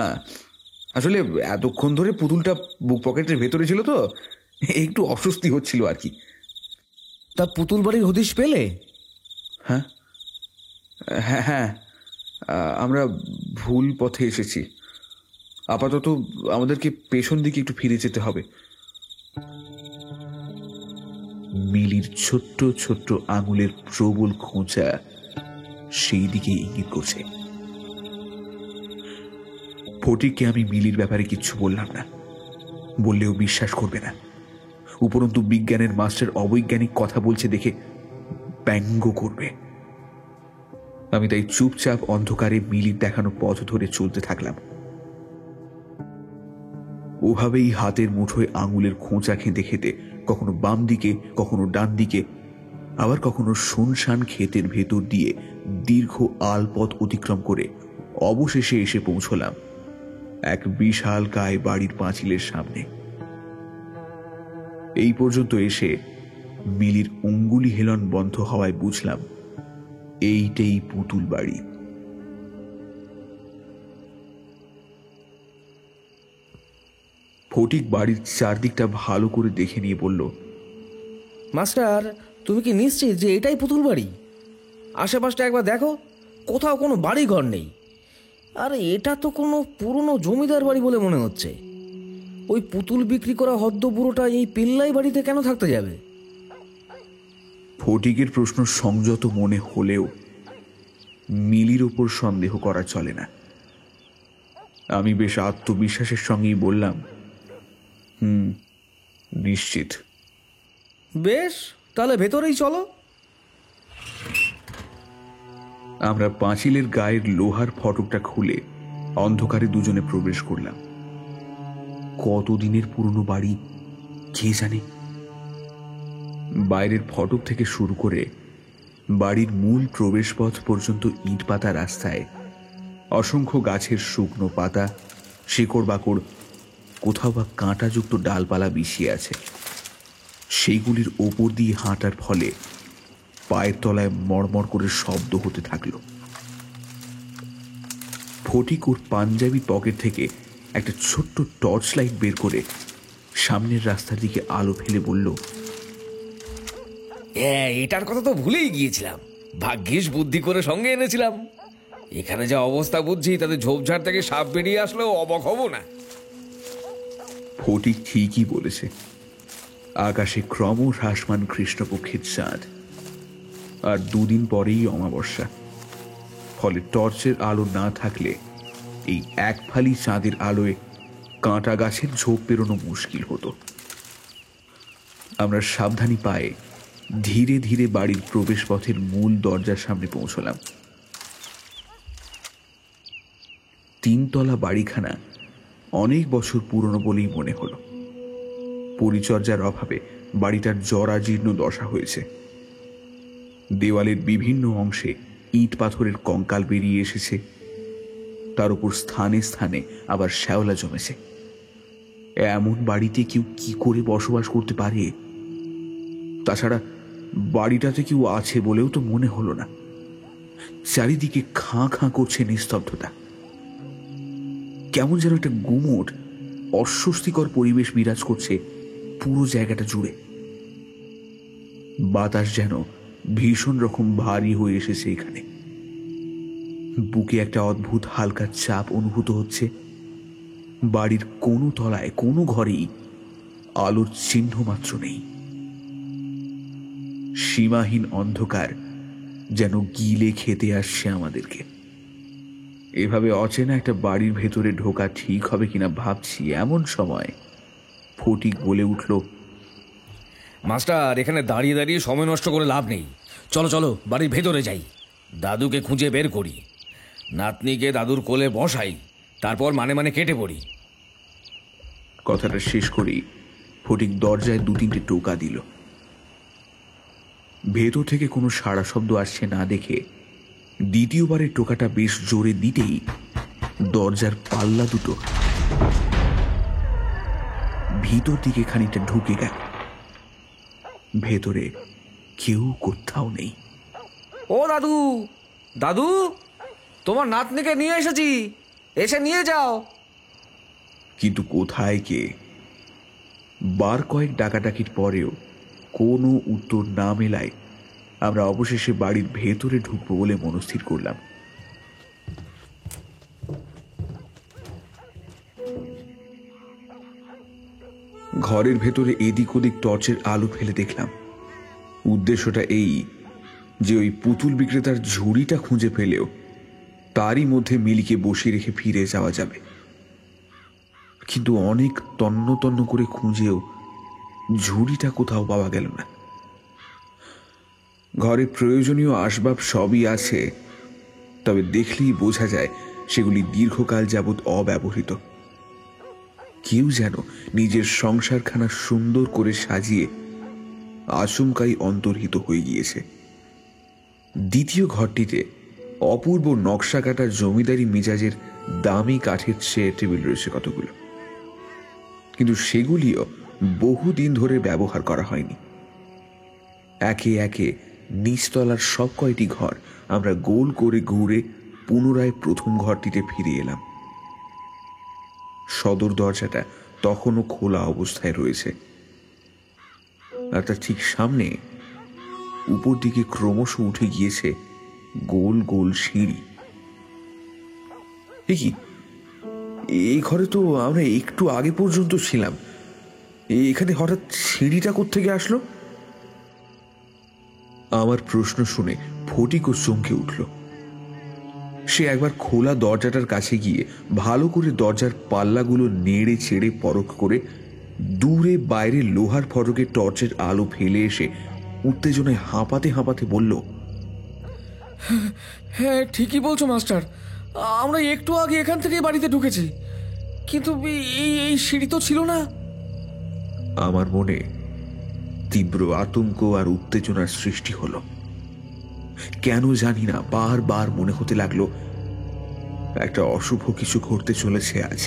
আসলে এতক্ষণ ধরে পুতুলটা বুক পকেটের ভেতরে ছিল তো একটু অস্বস্তি হচ্ছিল আর কি। তা পুতুল বাড়ির হদিশ পেলে? হ্যাঁ হ্যাঁ হ্যাঁ, আমরা ভুল পথে এসেছি। আপাতত আমাদেরকে পেছন দিকে একটু ফিরে যেতে হবে। মিলির ছোট্ট ছোট্ট আঙুলের প্রবল খোঁচা সেই দিকে ইঙ্গিত করছে। ফটিককে আমি মিলির ব্যাপারে কিচ্ছু বললাম না, বললেও বিশ্বাস করবে না। উপরন্তু বিজ্ঞানের মাস্টার অবৈজ্ঞানিক কথা বলছে দেখে ব্যঙ্গ করবে। আমি তাই চুপচাপ অন্ধকারে মিলির দেখানো পথ ধরে চলতে থাকলাম। ওভাবেই হাতের মুঠোয় আঙুলের খোঁচা খেতে খেতে কখনো বাম দিকে, কখনো ডান দিকে, আবার কখনো শুনশান ক্ষেতের ভেতর দিয়ে দীর্ঘ আলপথ অতিক্রম করে অবশেষে এসে পৌঁছলাম এক বিশাল কায় বাড়ির পাঁচিলের সামনে। এই পর্যন্ত এসে মিলির অঙ্গুলি হেলন বন্ধ হওয়ায় বুঝলাম এইটাই পুতুল বাড়ি। ফটিক বাড়ির চারদিকটা ভালো করে দেখে নিয়ে বলল, মাস্টার, তুমি কি নিশ্চিত যে এটাই পুতুল বাড়ি? আশেপাশটা একবার দেখো, কোথাও কোনো বাড়ি ঘর নেই। আর এটা তো কোনো পুরনো জমিদার বাড়ি বলে মনে হচ্ছে। ওই পুতুল বিক্রি করা হদ্দ বুড়োটা এই পিল্লাই বাড়িতে কেন থাকতে যাবে? ফটিকের প্রশ্ন সংযত মনে হলেও মিলির ওপর সন্দেহ করা চলে না। আমি বেশ আত্মবিশ্বাসের সঙ্গেই বললাম, নিশ্চিত। বেশ, তাহলে ভেতরেই চলো। আমরা পাঁচিলের গায়ের লোহার ফটকটা খুলে অন্ধকারে দুজনে প্রবেশ করলাম। কতদিনের পুরনো বাড়ি কে জানে। বাইরের ফটক থেকে শুরু করে বাড়ির মূল প্রবেশপথ পর্যন্ত ইট পাতা রাস্তায় অসংখ্য গাছের শুকনো পাতা, শিকড় বাকড়, কোথাও বা কাঁটাযুক্ত ডালপালা বিছিয়ে আছে। সেইগুলির ওপর দিয়ে হাঁটার ফলে পায়ের তলায় মড়মড় করে শব্দ হতে থাকল। ফটিক ওর পাঞ্জাবি পকেট থেকে একটা ছোট্ট টর্চ লাইট বের করে সামনের রাস্তার দিকে আলো ফেলে বলল, এটার কথা তো ভুলেই গিয়েছিলাম, ভাগ্যিস বুদ্ধি করে সঙ্গে এনেছিলাম। এখানে যা অবস্থা বুঝছি তাতে ঝোপঝাড় থেকে সাপ বেরিয়ে আসলেও অবাক হব না। ফটিক ঠিকই বলেছে। আকাশে ক্রমহ্রাসমান কৃষ্ণপক্ষের চাঁদ, আর দুদিন পরেই অমাবস্যা। ফলে টর্চের আলো না থাকলে এই এক ফালি চাঁদের আলোয় কাঁটা গাছের ঝোপ পেরোনো মুশকিল হতো। আমরা সাবধানী পায়ে ধীরে ধীরে বাড়ির প্রবেশপথের মূল দরজার সামনে পৌঁছলাম। তিনতলা বাড়িখানা অনেক বছর পুরনো বলেই মনে হলো। পরিচর্যার অভাবে বাড়িটার জরাজীর্ণ দশা হয়েছে। দেওয়ালের বিভিন্ন অংশে ইট পাথরের কঙ্কাল বেরিয়ে এসেছে, তার উপর স্থানে স্থানে আবার শ্যাওলা জমেছে। এমন বাড়িতে কেউ কি করে বসবাস করতে পারে? তাছাড়া বাড়িটাতে কেউ আছে বলেও তো মনে হলো না। চারিদিকে খাঁ খাঁ করছে নিস্তব্ধতা। কেমন যেন একটা গুমোট অস্বস্তিকর পরিবেশ বিরাজ করছে পুরো জায়গাটা জুড়ে। বাতাস যেন ভীষণ রকম ভারী হয়ে এসেছে এখানে। বুকে একটা অদ্ভুত হালকা চাপ অনুভূত হচ্ছে। বাড়ির কোনো তলায়, কোনো ঘরেই আলোর চিহ্ন মাত্র নেই। সীমাহীন অন্ধকার যেন গিলে খেতে আসছে আমাদেরকে। এভাবে অচেনা একটা বাড়ির ভেতরে ঢোকা ঠিক হবে কিনা ভাবছি, এমন সময় ফটিক বলে উঠল, মাস্টার, এখানে দাঁড়িয়ে দাঁড়িয়ে সময় নষ্ট করে লাভ নেই। চলো চলো, বাড়ির ভেতরে যাই। দাদুকে খুঁজে বের করি, নাতনিকে দাদুর কোলে বসাই, তারপর মানে মানে কেটে পড়ি। কথাটা শেষ করেই ফটিক দরজায় 2-3টে টোকা দিল। ভেতর থেকে কোনো সাড়া শব্দ আসছে না দেখে দ্বিতীয়বারের টোকাটা বেশ জোরে দিতেই দরজার পাল্লা দুটো ভিতর দিকে খানিকটা ঢুকে গেল। ভেতরে কেউ কোথাও নেই। ও দাদু, দাদু, তোমার নাতনিকে নিয়ে এসেছি, এসে নিয়ে যাও। কিন্তু কোথায় কে? বার কয়েক ডাকাডাকির পরেও কোনো উত্তর না মেলায় আমরা অবশেষে বাড়ির ভেতরে ঢুকবো বলে মনস্থির করলাম। ঘরের ভেতরে এদিক ওদিক টর্চের আলো ফেলে দেখলাম উদ্দেশ্যটা এই যে ওই পুতুল বিক্রেতার ঝুড়িটা খুঁজে পেলেও তারই মধ্যে মিলিকে বসিয়ে রেখে ফিরে যাওয়া যাবে। কিন্তু অনেক তন্ন তন্ন করে খুঁজেও ঝুড়িটা কোথাও পাওয়া গেল না। ঘরে প্রয়োজনীয় আসবাব সবই আছে, তবে দেখলেই বোঝা যায় সেগুলি দীর্ঘকাল যাবৎ অব্যবহৃত। কেউ যেন নিজের সংসারখানা সুন্দর করে সাজিয়ে আচমকাই অন্তর্হিত হয়ে গিয়েছে। দ্বিতীয় ঘরটিতে অপূর্ব নকশা কাটা জমিদারি মেজাজের দামি কাঠের চেয়ার টেবিল রয়েছে কতগুলো, কিন্তু সেগুলিও বহুদিন ধরে ব্যবহার করা হয়নি। একে একে নিচতলার সব কয়টি ঘর আমরা গোল করে ঘুরে পুনরায় প্রথম ঘরটিতে ফিরে এলাম। সদর দরজাটা তখনও খোলা অবস্থায় রয়েছে, আর তার ঠিক সামনে উপর দিকে ক্রমশ উঠে গিয়েছে গোল গোল সিঁড়ি। কি এই ঘরে তো আমরা একটু আগে পর্যন্ত ছিলাম, এখানে হঠাৎ সিঁড়িটা কোত্থেকে আসলো? আমার প্রশ্ন শুনে ফটিকও চমকে উঠল। সে একবার খোলা দরজাটার কাছে গিয়ে ভালো করে দরজার পাল্লাগুলো নেড়ে চেড়ে পরখ করে দূরে বাইরে লোহার ফটকে টর্চের আলো ফেলে এসে উত্তেজনায় হাঁপাতে হাঁপাতে বলল, হ্যাঁ, ঠিকই বলছো মাস্টার, আমরা একটু আগে এখান থেকে বাড়িতে ঢুকেছি, কিন্তু এই সিঁড়ি তো ছিল না। আমার মনে তীব্র আতঙ্ক আর উত্তেজনার সৃষ্টি হলো। কেন জানি না বারবার মনে হতে লাগলো একটা অশুভ কিছু ঘটতে চলেছে আজ।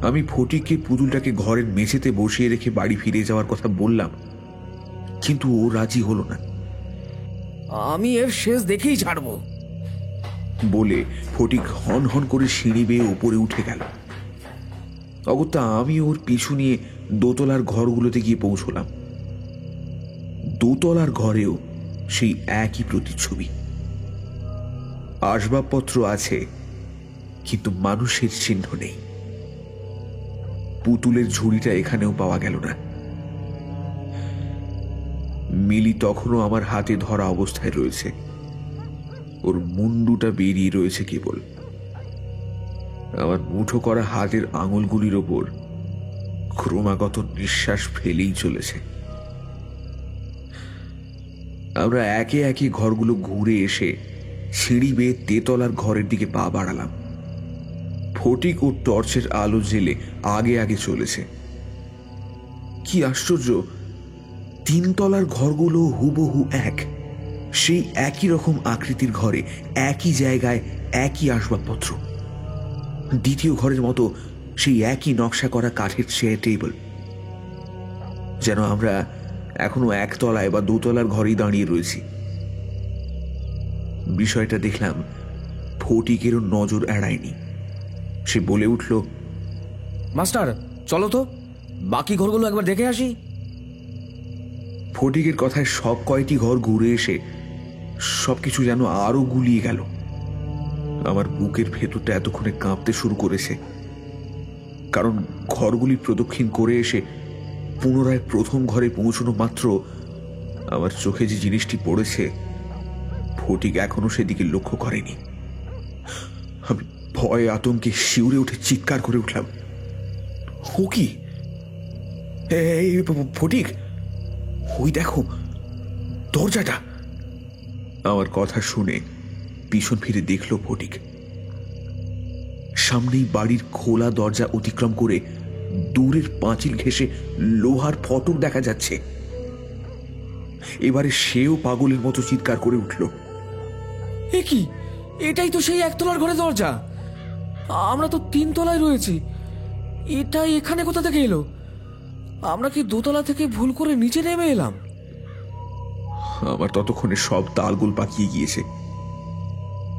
আমি ফটিককে পুতুলটাকে ঘরের মেঝেতে বসিয়ে রেখে বাড়ি ফিরে যাওয়ার কথা বললাম, কিন্তু ও রাজি হলো না। আমি এর শেষ দেখেই ছাড়বো বলে ফটিক হন হন করে সিঁড়ি বেয়ে উপরে উঠে গেল। অগত্যা আমি ওর পিছু নিয়ে দোতলার ঘরগুলোতে গিয়ে পৌঁছলাম। দোতলার ঘরেও সেই একই প্রতিচ্ছবি। আসবাবপত্র আছে, কিন্তু মানুষের চিহ্ন নেই। পুতুলের ঝুড়িটা এখানেও পাওয়া গেল না। মিলি তখনও আমার হাতে ধরা অবস্থায় রয়েছে, ওর মুন্ডুটা বেরিয়ে রয়েছে কেবল। আমার মুঠো করা হাতের আঙুলগুলির ওপর ক্রমাগত নিঃশ্বাস ফেলেই চলেছে। আমরা একে একে ঘরগুলো ঘুরে এসে সিঁড়ি বেয়ে তেতলার ঘরের দিকে পা বাড়ালাম। ফটিক ও টর্চের আলো জেলে আগে আগে চলেছে। কি আশ্চর্য, 3 তলার ঘরগুলো হুবহু এক, সেই একই রকম আকৃতির ঘরে একই জায়গায় একই আসবাবপত্র। দ্বিতীয় ঘরের মতো সেই একই নকশা করা কাঠের চেয়ার টেবিল। যেন আমরা এখনো 1 তলায় বা 2 তলার ঘরেই দাঁড়িয়ে রয়েছি। বিষয়টা দেখলাম ফটিকেরও নজর এড়ায়নি। সে বলে উঠল, মাস্টার চলো তো, বাকি ঘরগুলো একবার দেখে আসি। ফটিকের কথায় সব কয়টি ঘর ঘুরে এসে সবকিছু যেন আরো গুলিয়ে গেল। আমার বুকের ভেতরটা এতক্ষণে কাঁপতে শুরু করেছে, কারণ ঘরগুলি প্রদক্ষিণ করে এসে পুনরায় প্রথম ঘরে পৌঁছানো মাত্র আমার চোখে যে জিনিসটি পড়েছে ফটিক এখনো সেদিকে লক্ষ্য করেনি। আমি ভয়ে আতঙ্কে শিউরে উঠে চিৎকার করে উঠলাম, ও কি? এই ফটিক, ওই দেখো দরজাটা, আমার কথা শুনে পিছন ফিরে দেখল ফটিক। সামনেই বাড়ির খোলা দরজা অতিক্রম করে দূরের পাঁচিল ঘেঁষে লোহার ফটক দেখা যাচ্ছে। এবারে সেও পাগলের মতো চিৎকার করে উঠল, এ কি, এটাই তো সেই একতলার ঘরে দরজা। আমরা তো 3 তলায় রয়েছি, এটাই এখানে কোথা থেকে এলো? আমরা কি 2 তলা থেকে ভুল করে নিচে নেমে এলাম? আমার ততক্ষণে সব তালগোল পাকিয়ে গিয়েছে।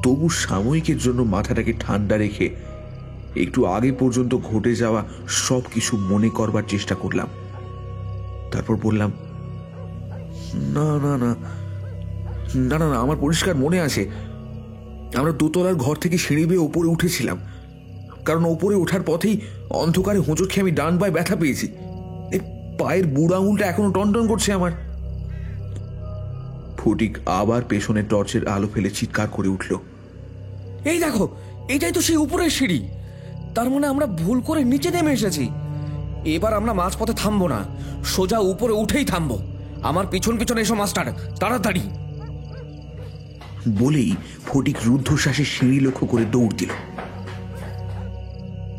তবু সাময়িকের জন্য মাথাটাকে ঠান্ডা রেখে একটু আগে পর্যন্ত ঘটে যাওয়া সব কিছু মনে করবার চেষ্টা করলাম। তারপর বললাম, না না না না না না, আমার পরিষ্কার মনে আছে আমরা 2 তলার ঘর থেকে সিঁড়ি বেয়ে ওপরে উঠেছিলাম, কারণ ওপরে ওঠার পথেই অন্ধকারে হোঁচট খেয়ে আমি ডান পায়ে ব্যথা পেয়েছি। এই পায়ের বুড়ো আঙুলটা এখনো টনটন করছে আমার। ফটিক আবার পেছনে টর্চের আলো ফেলে চিৎকার করে উঠল, এই দেখো, এটাই তো সেই উপরের সিঁড়ি। তার মানে আমরা ভুল করে নিচে নেমে এসেছি। এবার আমরা মাঝপথে থামবো না, সোজা উপরে উঠেই থামবো। আমার পিছন পিছন এসো মাস্টার, তাড়াতাড়ি। বলেই ফটিক রুদ্ধশ্বাসে সিঁড়ি লক্ষ্য করে দৌড় দিল।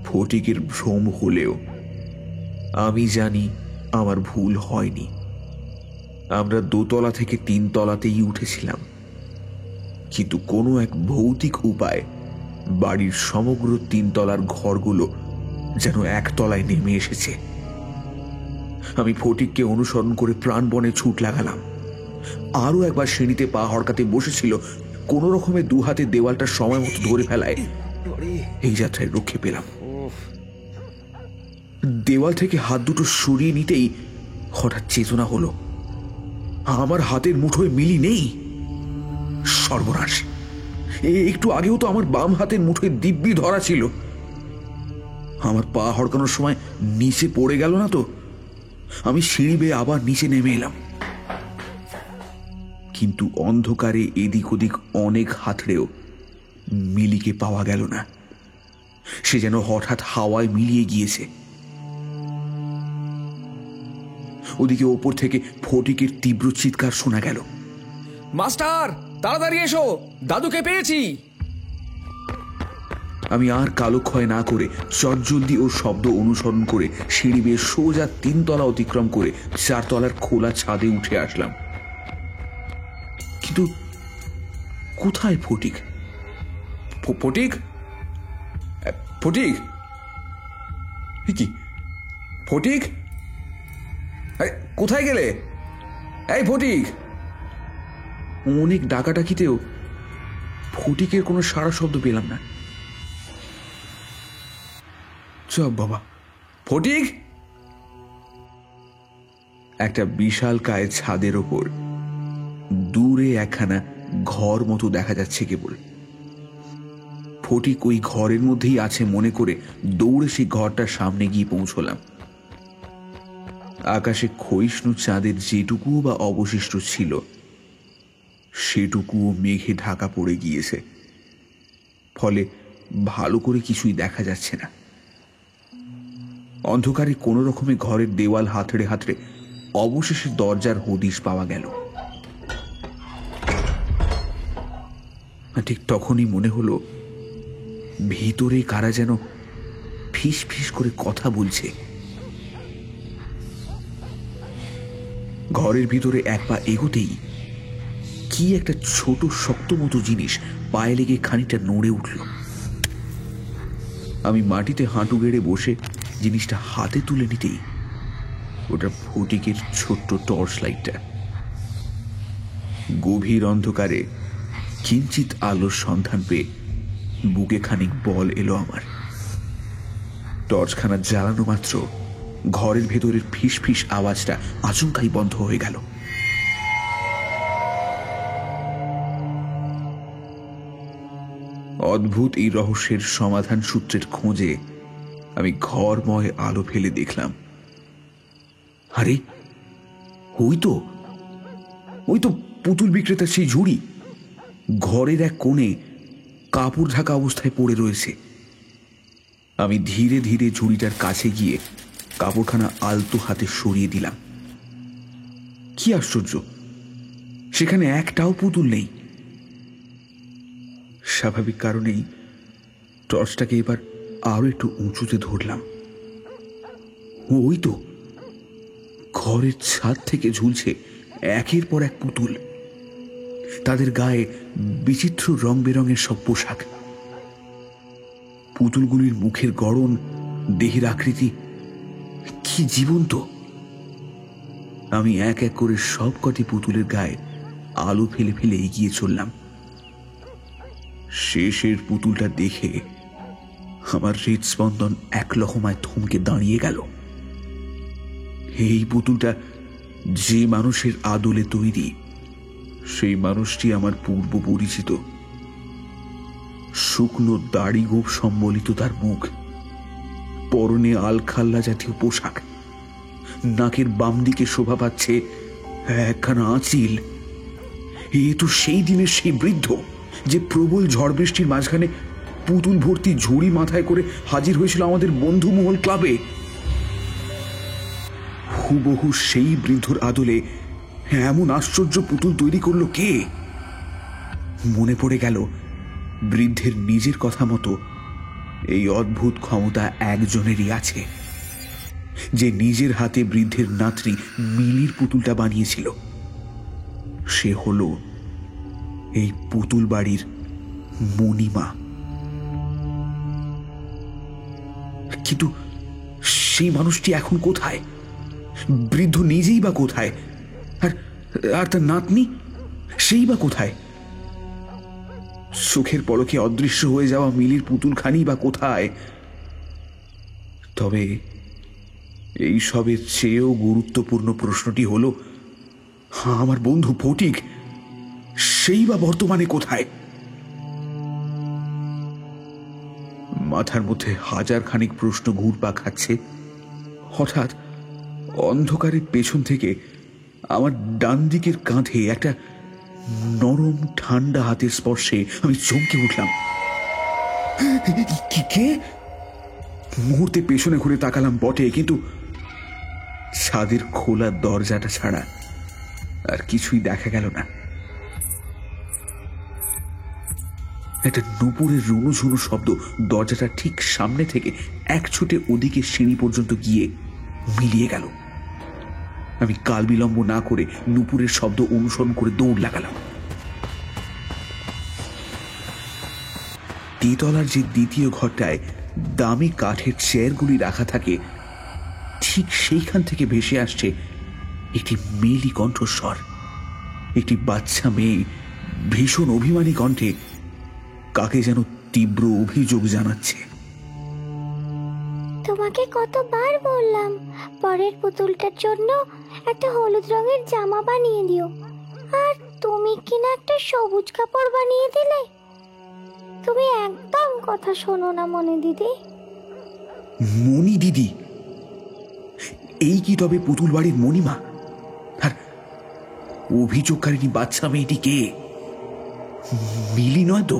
ফটিকের ভ্রম হলেও আমি জানি আমার ভুল হয়নি। আমরা 2 তলা থেকে 3 তলাতেই উঠেছিলাম, কিন্তু কোনো এক ভৌতিক উপায় বাড়ির সমগ্র 3 তলার ঘরগুলো যেন 1 তলায় নেমে এসেছে। আমি ফটিককে অনুসরণ করে প্রাণপণে ছুট লাগালাম। আরো একবার সিঁড়িতে পা হড়কাতে বসেছিল, কোন রকমে 2 হাতে দেওয়ালটা সময় মতো ধরে ফেলায় এই যাত্রায় রক্ষে পেলাম। দেওয়াল থেকে হাত দুটো সরিয়ে নিতেই হঠাৎ চেতনা হলো, আমার হাতের মুঠোয় মিলি নেই। সর্বনাশ! একটু আগেও তো আমার বাম হাতের মুঠোয় দিব্যি ধরা ছিল। আমার পা হড়কানোর সময় নিচে পড়ে গেল না তো? আমি সিঁড়ি বেয়ে আবার নিচে নেমে এলাম, কিন্তু অন্ধকারে এদিক ওদিক অনেক হাতড়েও মিলিকে পাওয়া গেল না। সে যেন হঠাৎ হাওয়ায় মিলিয়ে গিয়েছে। ওদিকে ওপর থেকে ফটিকের তীব্র চিৎকার শোনা গেল, মাস্টার তাড়াতাড়ি এসো, দাদুকে পেয়েছি। আমি আর কালক্ষয় না করে চটজলদি ওর শব্দ অনুসরণ করে সিঁড়ি বেয়ে সোজা 3 তলা অতিক্রম করে 4 তলার খোলা ছাদে উঠে আসলাম। কিন্তু কোথায় ফটিক? ফটিক ফটিক কি ফটিক, কোথায় গেলে? এই ফটিক! অনেক ডাকাডাকিতেও ফটিকের কোনো সাড়া শব্দ পেলাম না। চপ বাবা, ফটিক! একটা বিশাল কায়ের ছাদের ওপর দূরে একখানা ঘর মতো দেখা যাচ্ছে কেবল। ফটিক ওই ঘরের মধ্যেই আছে মনে করে দৌড়ে সেই ঘরটার সামনে গিয়ে পৌঁছলাম। আকাশে ক্ষয়িষ্ণু চাঁদের যেটুকুও বা অবশিষ্ট ছিল সেটুকুও মেঘে ঢাকা পড়ে গিয়েছে, ফলে ভালো করে কিছুই দেখা যাচ্ছে না। অন্ধকারে কোনো রকমে ঘরের দেওয়াল হাতড়ে হাতড়ে অবশেষে দরজার হদিশ পাওয়া গেল। ঠিক তখনই মনে হলো ভিতরে কারা যেন ফিস ফিস করে কথা বলছে। ঘরের ভিতরে 1 পা এগোতেই কি একটা ছোট শক্ত মতো জিনিস পায়ে লেগে খানিকটা নড়ে উঠল। আমি মাটিতে হাঁটু গেড়ে বসে জিনিসটা হাতে তুলে নিতেই ওটা ফটিকের ছোট্ট টর্চ লাইটটা। গভীর অন্ধকারে কিঞ্চিত আলোর সন্ধান পেয়ে বুকে খানিক বল এলো আমার। টর্চখানা জ্বালানো মাত্র ঘরের ভেতরের ফিস ফিস আওয়াজটা আচমকাই বন্ধ হয়ে গেল। অদ্ভুত এই রহস্যের সমাধান সূত্রের খোঁজে আমি ঘরময় আলো ফেলে দেখলাম, আরে ওই তো পুতুল বিক্রেতার সেই ঝুড়ি ঘরের এক কোণে কাপড় ঢাকা অবস্থায় পড়ে রয়েছে। আমি ধীরে ধীরে ঝুড়িটার কাছে গিয়ে কাপড়খানা আলতো হাতে সরিয়ে দিলাম। কি আশ্চর্য, সেখানে একটাও পুতুল নেই। স্বাভাবিক কারণেই টর্চটাকে এবার আরো একটু উঁচুতে ধরলাম। ওই তো ঘরের ছাদ থেকে ঝুলছে একের পর এক পুতুল। তাদের গায়ে বিচিত্র রং বেরঙের সব পোশাক। পুতুলগুলির মুখের গড়ন, দেহের আকৃতি কি জীবন্ত! আমি এক এক করে সব কটি পুতুলের গায়ে আলো ফেলে ফেলে এগিয়ে চললাম। শেষের পুতুলটা দেখে আমার হৃদস্পন্দন এক লহমায় থমকে দাঁড়িয়ে গেল। এই পুতুলটা যে মানুষের আদলে তৈরি, সেই মানুষটি আমার পূর্ব পরিচিত। শুকনো দাড়ি গোঁফ সম্বলিত তার মুখ, পরনে আলখাল্লা জাতীয় পোশাক, নাকের বাম দিকে শোভা পাচ্ছে একখানা আঁচিল। এ তো সেই দিনের সেই বৃদ্ধ যে প্রবল ঝড় বৃষ্টির মাঝখানে পুতুল ভর্তি ঝুড়ি মাথায় করে হাজির হয়েছিল আমাদের বন্ধুমহল ক্লাবে। হুবহু সেই বৃদ্ধর আদলে এমন আশ্চর্য পুতুল তৈরি করলো কে? মনে পড়ে গেল বৃদ্ধের নিজের কথা মতো এই অদ্ভুত ক্ষমতা একজনেরই আছে, যে নিজের হাতে বৃদ্ধের নাতনি মিলির পুতুলটা বানিয়েছিল। সে হলো এই পুতুল বাড়ির মণিমা। কিন্তু সেই মানুষটি এখন কোথায়? বৃদ্ধ নিজেই বা কোথায়? আর তার নাতনি, সেই বা কোথায়? চোখের পলকে অদৃশ্য হয়ে যাওয়া মিলির পুতুলখানি বা কোথায়? তবে এই সবের চেয়েও গুরুত্বপূর্ণ প্রশ্নটি হলো, আমার বন্ধু ফটিক, সেই বা বর্তমানে কোথায়? মাথার মধ্যে হাজার খানিক প্রশ্ন ঘুরপা খাচ্ছে। হঠাৎ অন্ধকারের পেছন থেকে আমার ডান দিকের কাঁধে একটা নরম ঠান্ডা হাতের স্পর্শে আমি চমকে উঠলাম। কে? মুহূর্তে পেছনে ঘুরে তাকালাম বটে, কিন্তু ছাদের খোলা দরজাটা ছাড়া আর কিছুই দেখা গেল না। একটা নুপুরের রুনুঝুনু শব্দ দরজাটা ঠিক সামনে থেকে এক ছুটে ওদিকে সিঁড়ি পর্যন্ত গিয়ে মিলিয়ে গেল। আমি কাল বিলম্ব না করে নুপুরের শব্দ অনুসরণ করে দৌড় লাগালাম। তেতলার যে দ্বিতীয় ঘরটায় দামি কাঠের চেয়ারগুলি রাখা থাকে, ঠিক সেইখান থেকে ভেসে আসছে একটি মেয়েলি কণ্ঠস্বর। একটি বাচ্চা মেয়ে ভীষণ অভিমানী কণ্ঠে কাকে যেন তীব্র অভিযোগ জানাচ্ছে। তোমাকে কতবার বললাম পরের পুতুলটার জন্য একটা হলুদ রঙের জামা বানিয়ে দিও, আর তুমি কিনা একটা সবুজ কাপড় বানিয়ে দিলে। তুমি একদম কথা শোনো না মনি দিদি। মনি দিদি? এই কি তবে পুতুল বাড়ির মণিমা? আর অভিযোগকারিনী বাচ্চা মেয়েটি কে? মিলি নয় তো?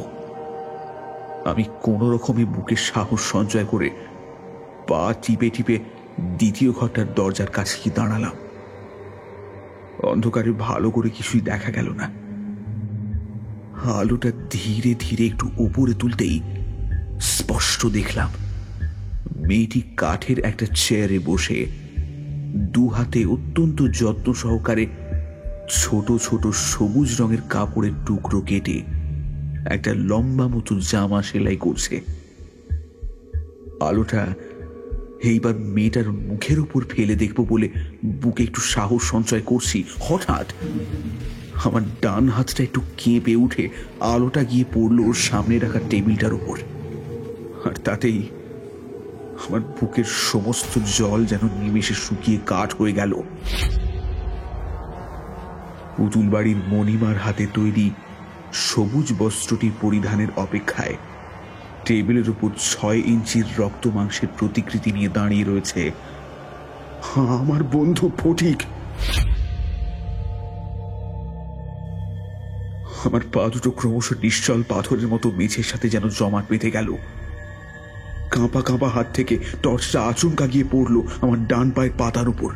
আমি কোন রকমে বুকে সাহস সঞ্চয় করে পা টিপে টিপে দ্বিতীয় ঘরটার দরজার কাছে কি দাঁড়ালাম। অন্ধকারে ভালো করে কিছুই দেখা গেল না। আলোটা ধীরে ধীরে একটু উপরে তুলতেই স্পষ্ট দেখলাম মেয়েটি কাঠের একটা চেয়ারে বসে দু হাতে অত্যন্ত যত্ন সহকারে ছোট ছোট সবুজ রঙের কাপড়ের টুকরো কেটে একটা লম্বা মতো জামা সেলাই করছে। আলোটা এইবার মেয়েটার মুখের উপর ফেলে দেখবো বলে বুকে একটু সাহস সঞ্চয় করছি। হঠাৎ আমার ডান হাতটা একটু কেঁপে উঠে আলোটা গিয়ে পড়লো ওর সামনে রাখা টেবিলটার উপর, আর তাতেই আমার বুকের সমস্ত জল যেন নিমেষে শুকিয়ে কাঠ হয়ে গেল। পুতুল বাড়ির মণিমার হাতে তৈরি সবুজ বস্ত্রটি পরিধানের অপেক্ষায় টেবিলের উপর 6 ইঞ্চির রক্ত মাংসের প্রতিকৃতি নিয়ে দাঁড়িয়ে রয়েছে আমার বন্ধু ফটিক। আমার পা দুটো ক্রমশ নিশ্চল পাথরের মতো মেঝের সাথে যেন জমাট বেঁধে গেল। কাঁপা কাঁপা হাত থেকে টর্চটা আচমকা গিয়ে পড়লো আমার ডান পায়ের পাতার উপর,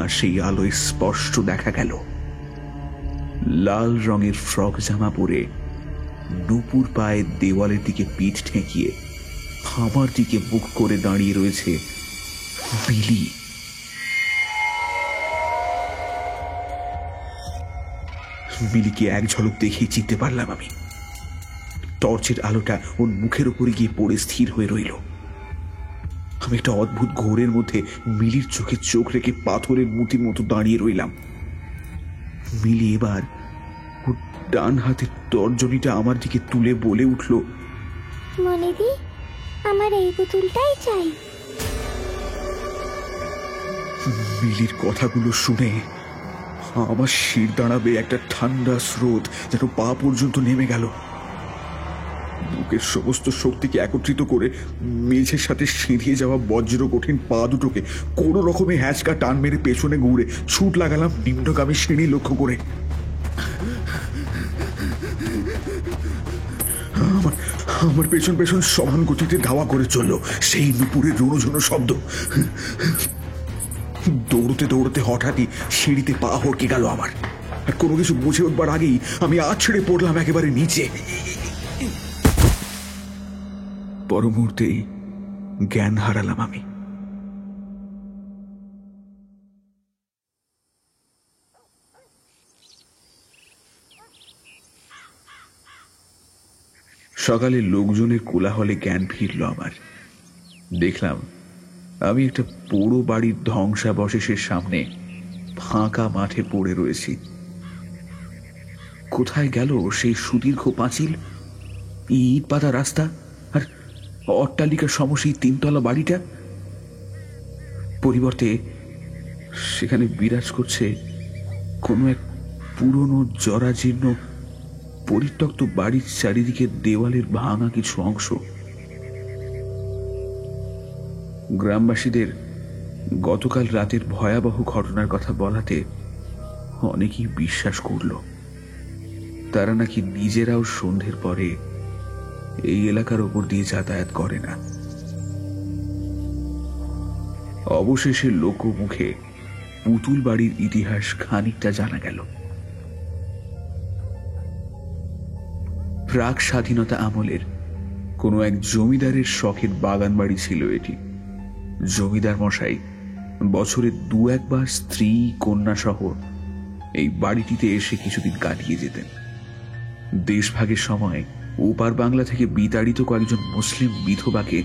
আর সেই আলোয় স্পষ্ট দেখা গেল লাল রঙের ফ্রক জামা পরে নুপুর পায়ে দেওয়ালের দিকে পিঠ ঠেকিয়ে আমার দিকে মুখ করে দাঁড়িয়ে রয়েছে বিলি। বিলিকে এক ঝলক দেখেই চিনতে পারলাম আমি। টর্চের আলোটা ওর মুখের উপরে গিয়ে পড়ে স্থির হয়ে রইল। আমি একটা অদ্ভুত ঘোরের মধ্যে মিলির চোখে চোখ রেখে পাথরের মূর্তির মতো দাঁড়িয়ে রইলাম। মিলি এবার ওর ডান হাতের তর্জনীটা আমার দিকে তুলে বলে উঠল, মনিদি, আমার এই পুতুলটাই চাই। মিলির কথাগুলো শুনে আমার শির দাঁড়াবে একটা ঠান্ডা স্রোত যেন পা পর্যন্ত নেমে গেল। বুকের সমস্ত শক্তিকে একত্রিত করে মেঝের সাথে সিঁধিয়ে যাওয়া বজ্র কঠিন পা দুটোকে কোনো রকমে হ্যাঁচকা টান মেরে পেছনে ঘুরে ছুট লাগালাম নিম্নগামী সিঁড়ি লক্ষ্য করে। আমার পেছন পেছন সমান গতিতে ধাওয়া করে চলল সেই নুপুরের রুনুঝুনো শব্দ। দৌড়তে দৌড়তে হঠাৎই সিঁড়িতে পা হড়কে গেল আমার। আর কোনো কিছু বুঝে উঠবার আগেই আমি আছড়ে পড়লাম একেবারে নিচে। পর মুহূর্তেই জ্ঞান হারালাম আমি। সকালে লোকজনের কোলাহলে জ্ঞান ফিরল আমার। দেখলাম আমি একটা পোড়ো বাড়ির ধ্বংসাবশেষের সামনে ফাঁকা মাঠে পড়ে রয়েছি। কোথায় গেল সেই সুদীর্ঘ পাঁচিল, ইট পাতা রাস্তা আর অট্টালিকার সমসী তিনতলা বাড়িটা? পরিবর্তে সেখানে বিরাজ করছে কোনো এক পুরনো জরাজীর্ণ পরিত্যক্ত বাড়ির চারিদিকে দেওয়ালের ভাঙা কিছু অংশ। গ্রামবাসীদের গতকাল রাতের ভয়াবহ ঘটনার কথা বলাতে অনেকেই বিশ্বাস করল। তারা নাকি নিজেরাও সন্ধ্যের পরে এই এলাকার ওপর দিয়ে যাতায়াত করে না। অবশেষে লোকমুখে পুতুল বাড়ির ইতিহাস খানিকটা জানা গেল। প্রাক স্বাধীনতা আমলের কোনো এক জমিদারের শখের বাগান বাড়ি ছিল এটি। জমিদার মশাই বছরে দু একবার স্ত্রী কন্যা সহ এই বাড়িটিতে এসে কিছুদিন কাটিয়ে যেতেন। দেশভাগের সময় ওপার বাংলা থেকে বিতাড়িত কয়েকজন মুসলিম বিধবাকে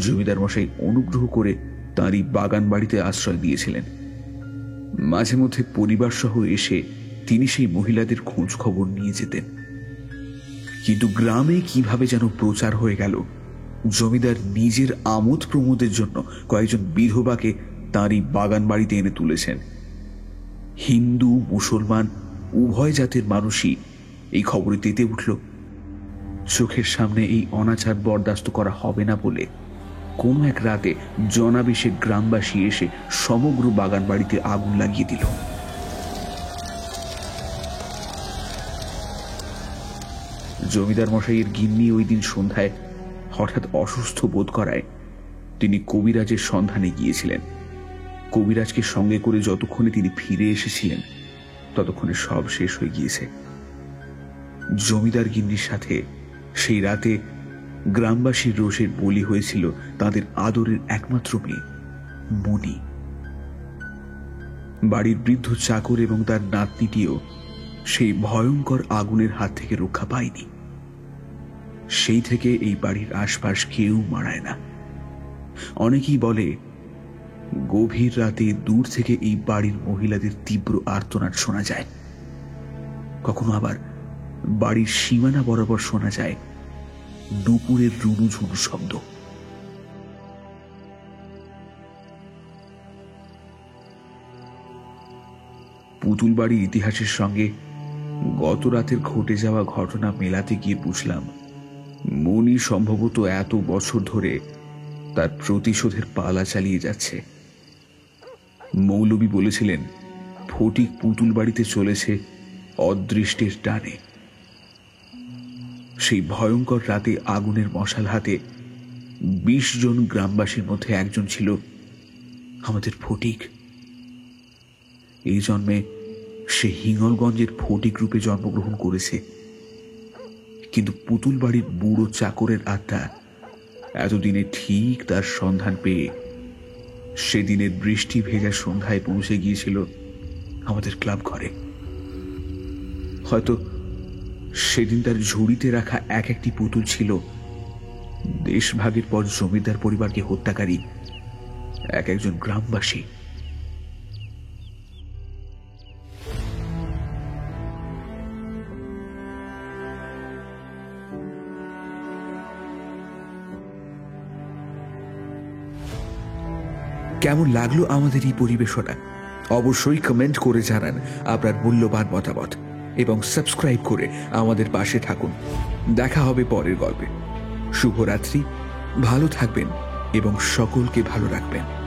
জমিদার মশাই অনুগ্রহ করে তাঁরই বাগান বাড়িতে আশ্রয় দিয়েছিলেন। মাঝে মধ্যে পরিবার সহ এসে তিনি সেই মহিলাদের খোঁজ খবর নিয়ে যেতেন। কিন্তু গ্রামে কিভাবে যেন প্রচার হয়ে গেল জমিদার নিজের আমোদ প্রমোদের জন্য কয়েকজন বিধবাকে তাঁরই বাগান বাড়িতে এনে তুলেছেন। হিন্দু মুসলমান উভয় জাতের মানুষই এই খবরে তেতে উঠল। চোখের সামনে এই অনাচার বরদাস্ত করা হবে না বলে কোন এক রাতে জনাবেশে গ্রামবাসী এসে সমগ্র বাগান বাড়িতে আগুন লাগিয়ে দিল। জমিদার মশাইয়ের গিন্নি ওই দিন সন্ধ্যায় হঠাৎ অসুস্থ বোধ করায় তিনি কবিরাজের সন্ধানে গিয়েছিলেন। কবিরাজকে সঙ্গে করে যতক্ষণে তিনি ফিরে এসেছিলেন ততক্ষণে সব শেষ হয়ে গিয়েছে। জমিদার গিন্নির সাথে সেই রাতে গ্রামবাসীর রোষের বলি হয়েছিল তাদের আদরের একমাত্র মেয়ে মণি। বাড়ির বৃদ্ধ চাকর এবং তার নাতনিটিও সেই ভয়ঙ্কর আগুনের হাত থেকে রক্ষা পায়নি। সেই থেকে এই বাড়ির আশপাশ কেউ মারায় না। অনেকেই বলে গভীর রাতে দূর থেকে এই বাড়ির মহিলাদের তীব্র আর্তনাদ শোনা যায়। কখনো আবার বাড়ির সীমানা বরাবর শোনা যায় নুপুরের রুনুঝুনু শব্দ। পুতুল বাড়ির ইতিহাসের সঙ্গে গত রাতের ঘটে যাওয়া ঘটনা মেলাতে গিয়ে বুঝলাম মনি সম্ভবত এত বছর ধরে তার প্রতিশোধের পালা চালিয়ে যাচ্ছে। মৌলবী বলেছিলেন ফটিক পুতুল বাড়িতে চলেছে অদৃষ্টের টানে। সেই ভয়ঙ্কর রাতে আগুনের মশাল হাতে ২০ জন গ্রামবাসীর মধ্যে একজন ছিল আমাদের ফটিক। এই জন্মে সে হিঙ্গলগঞ্জের ফটিক রূপে জন্মগ্রহণ করেছে। কিন্তু পুতুল বাড়ির বুড়ো চাকরের আত্মা এতদিনে ঠিক তার সন্ধান পেয়ে সেদিনের বৃষ্টি ভেজা সন্ধ্যায় পৌঁছে গিয়েছিল আমাদের ক্লাব ঘরে। হয়তো সেদিন তার ঝুড়িতে রাখা এক একটি পুতুল ছিল দেশভাগের পর জমিদার পরিবারকে হত্যাকারী এক একজন গ্রামবাসী। কেমন লাগলো আমাদের এই পরিবেশনা? অবশ্যই কমেন্ট করে জানান আপনার মূল্যবান মতামত এবং সাবস্ক্রাইব করে আমাদের পাশে থাকুন। দেখা হবে পরের গল্পে। শুভরাত্রি, ভালো থাকবেন এবং সকলকে ভালো রাখবেন।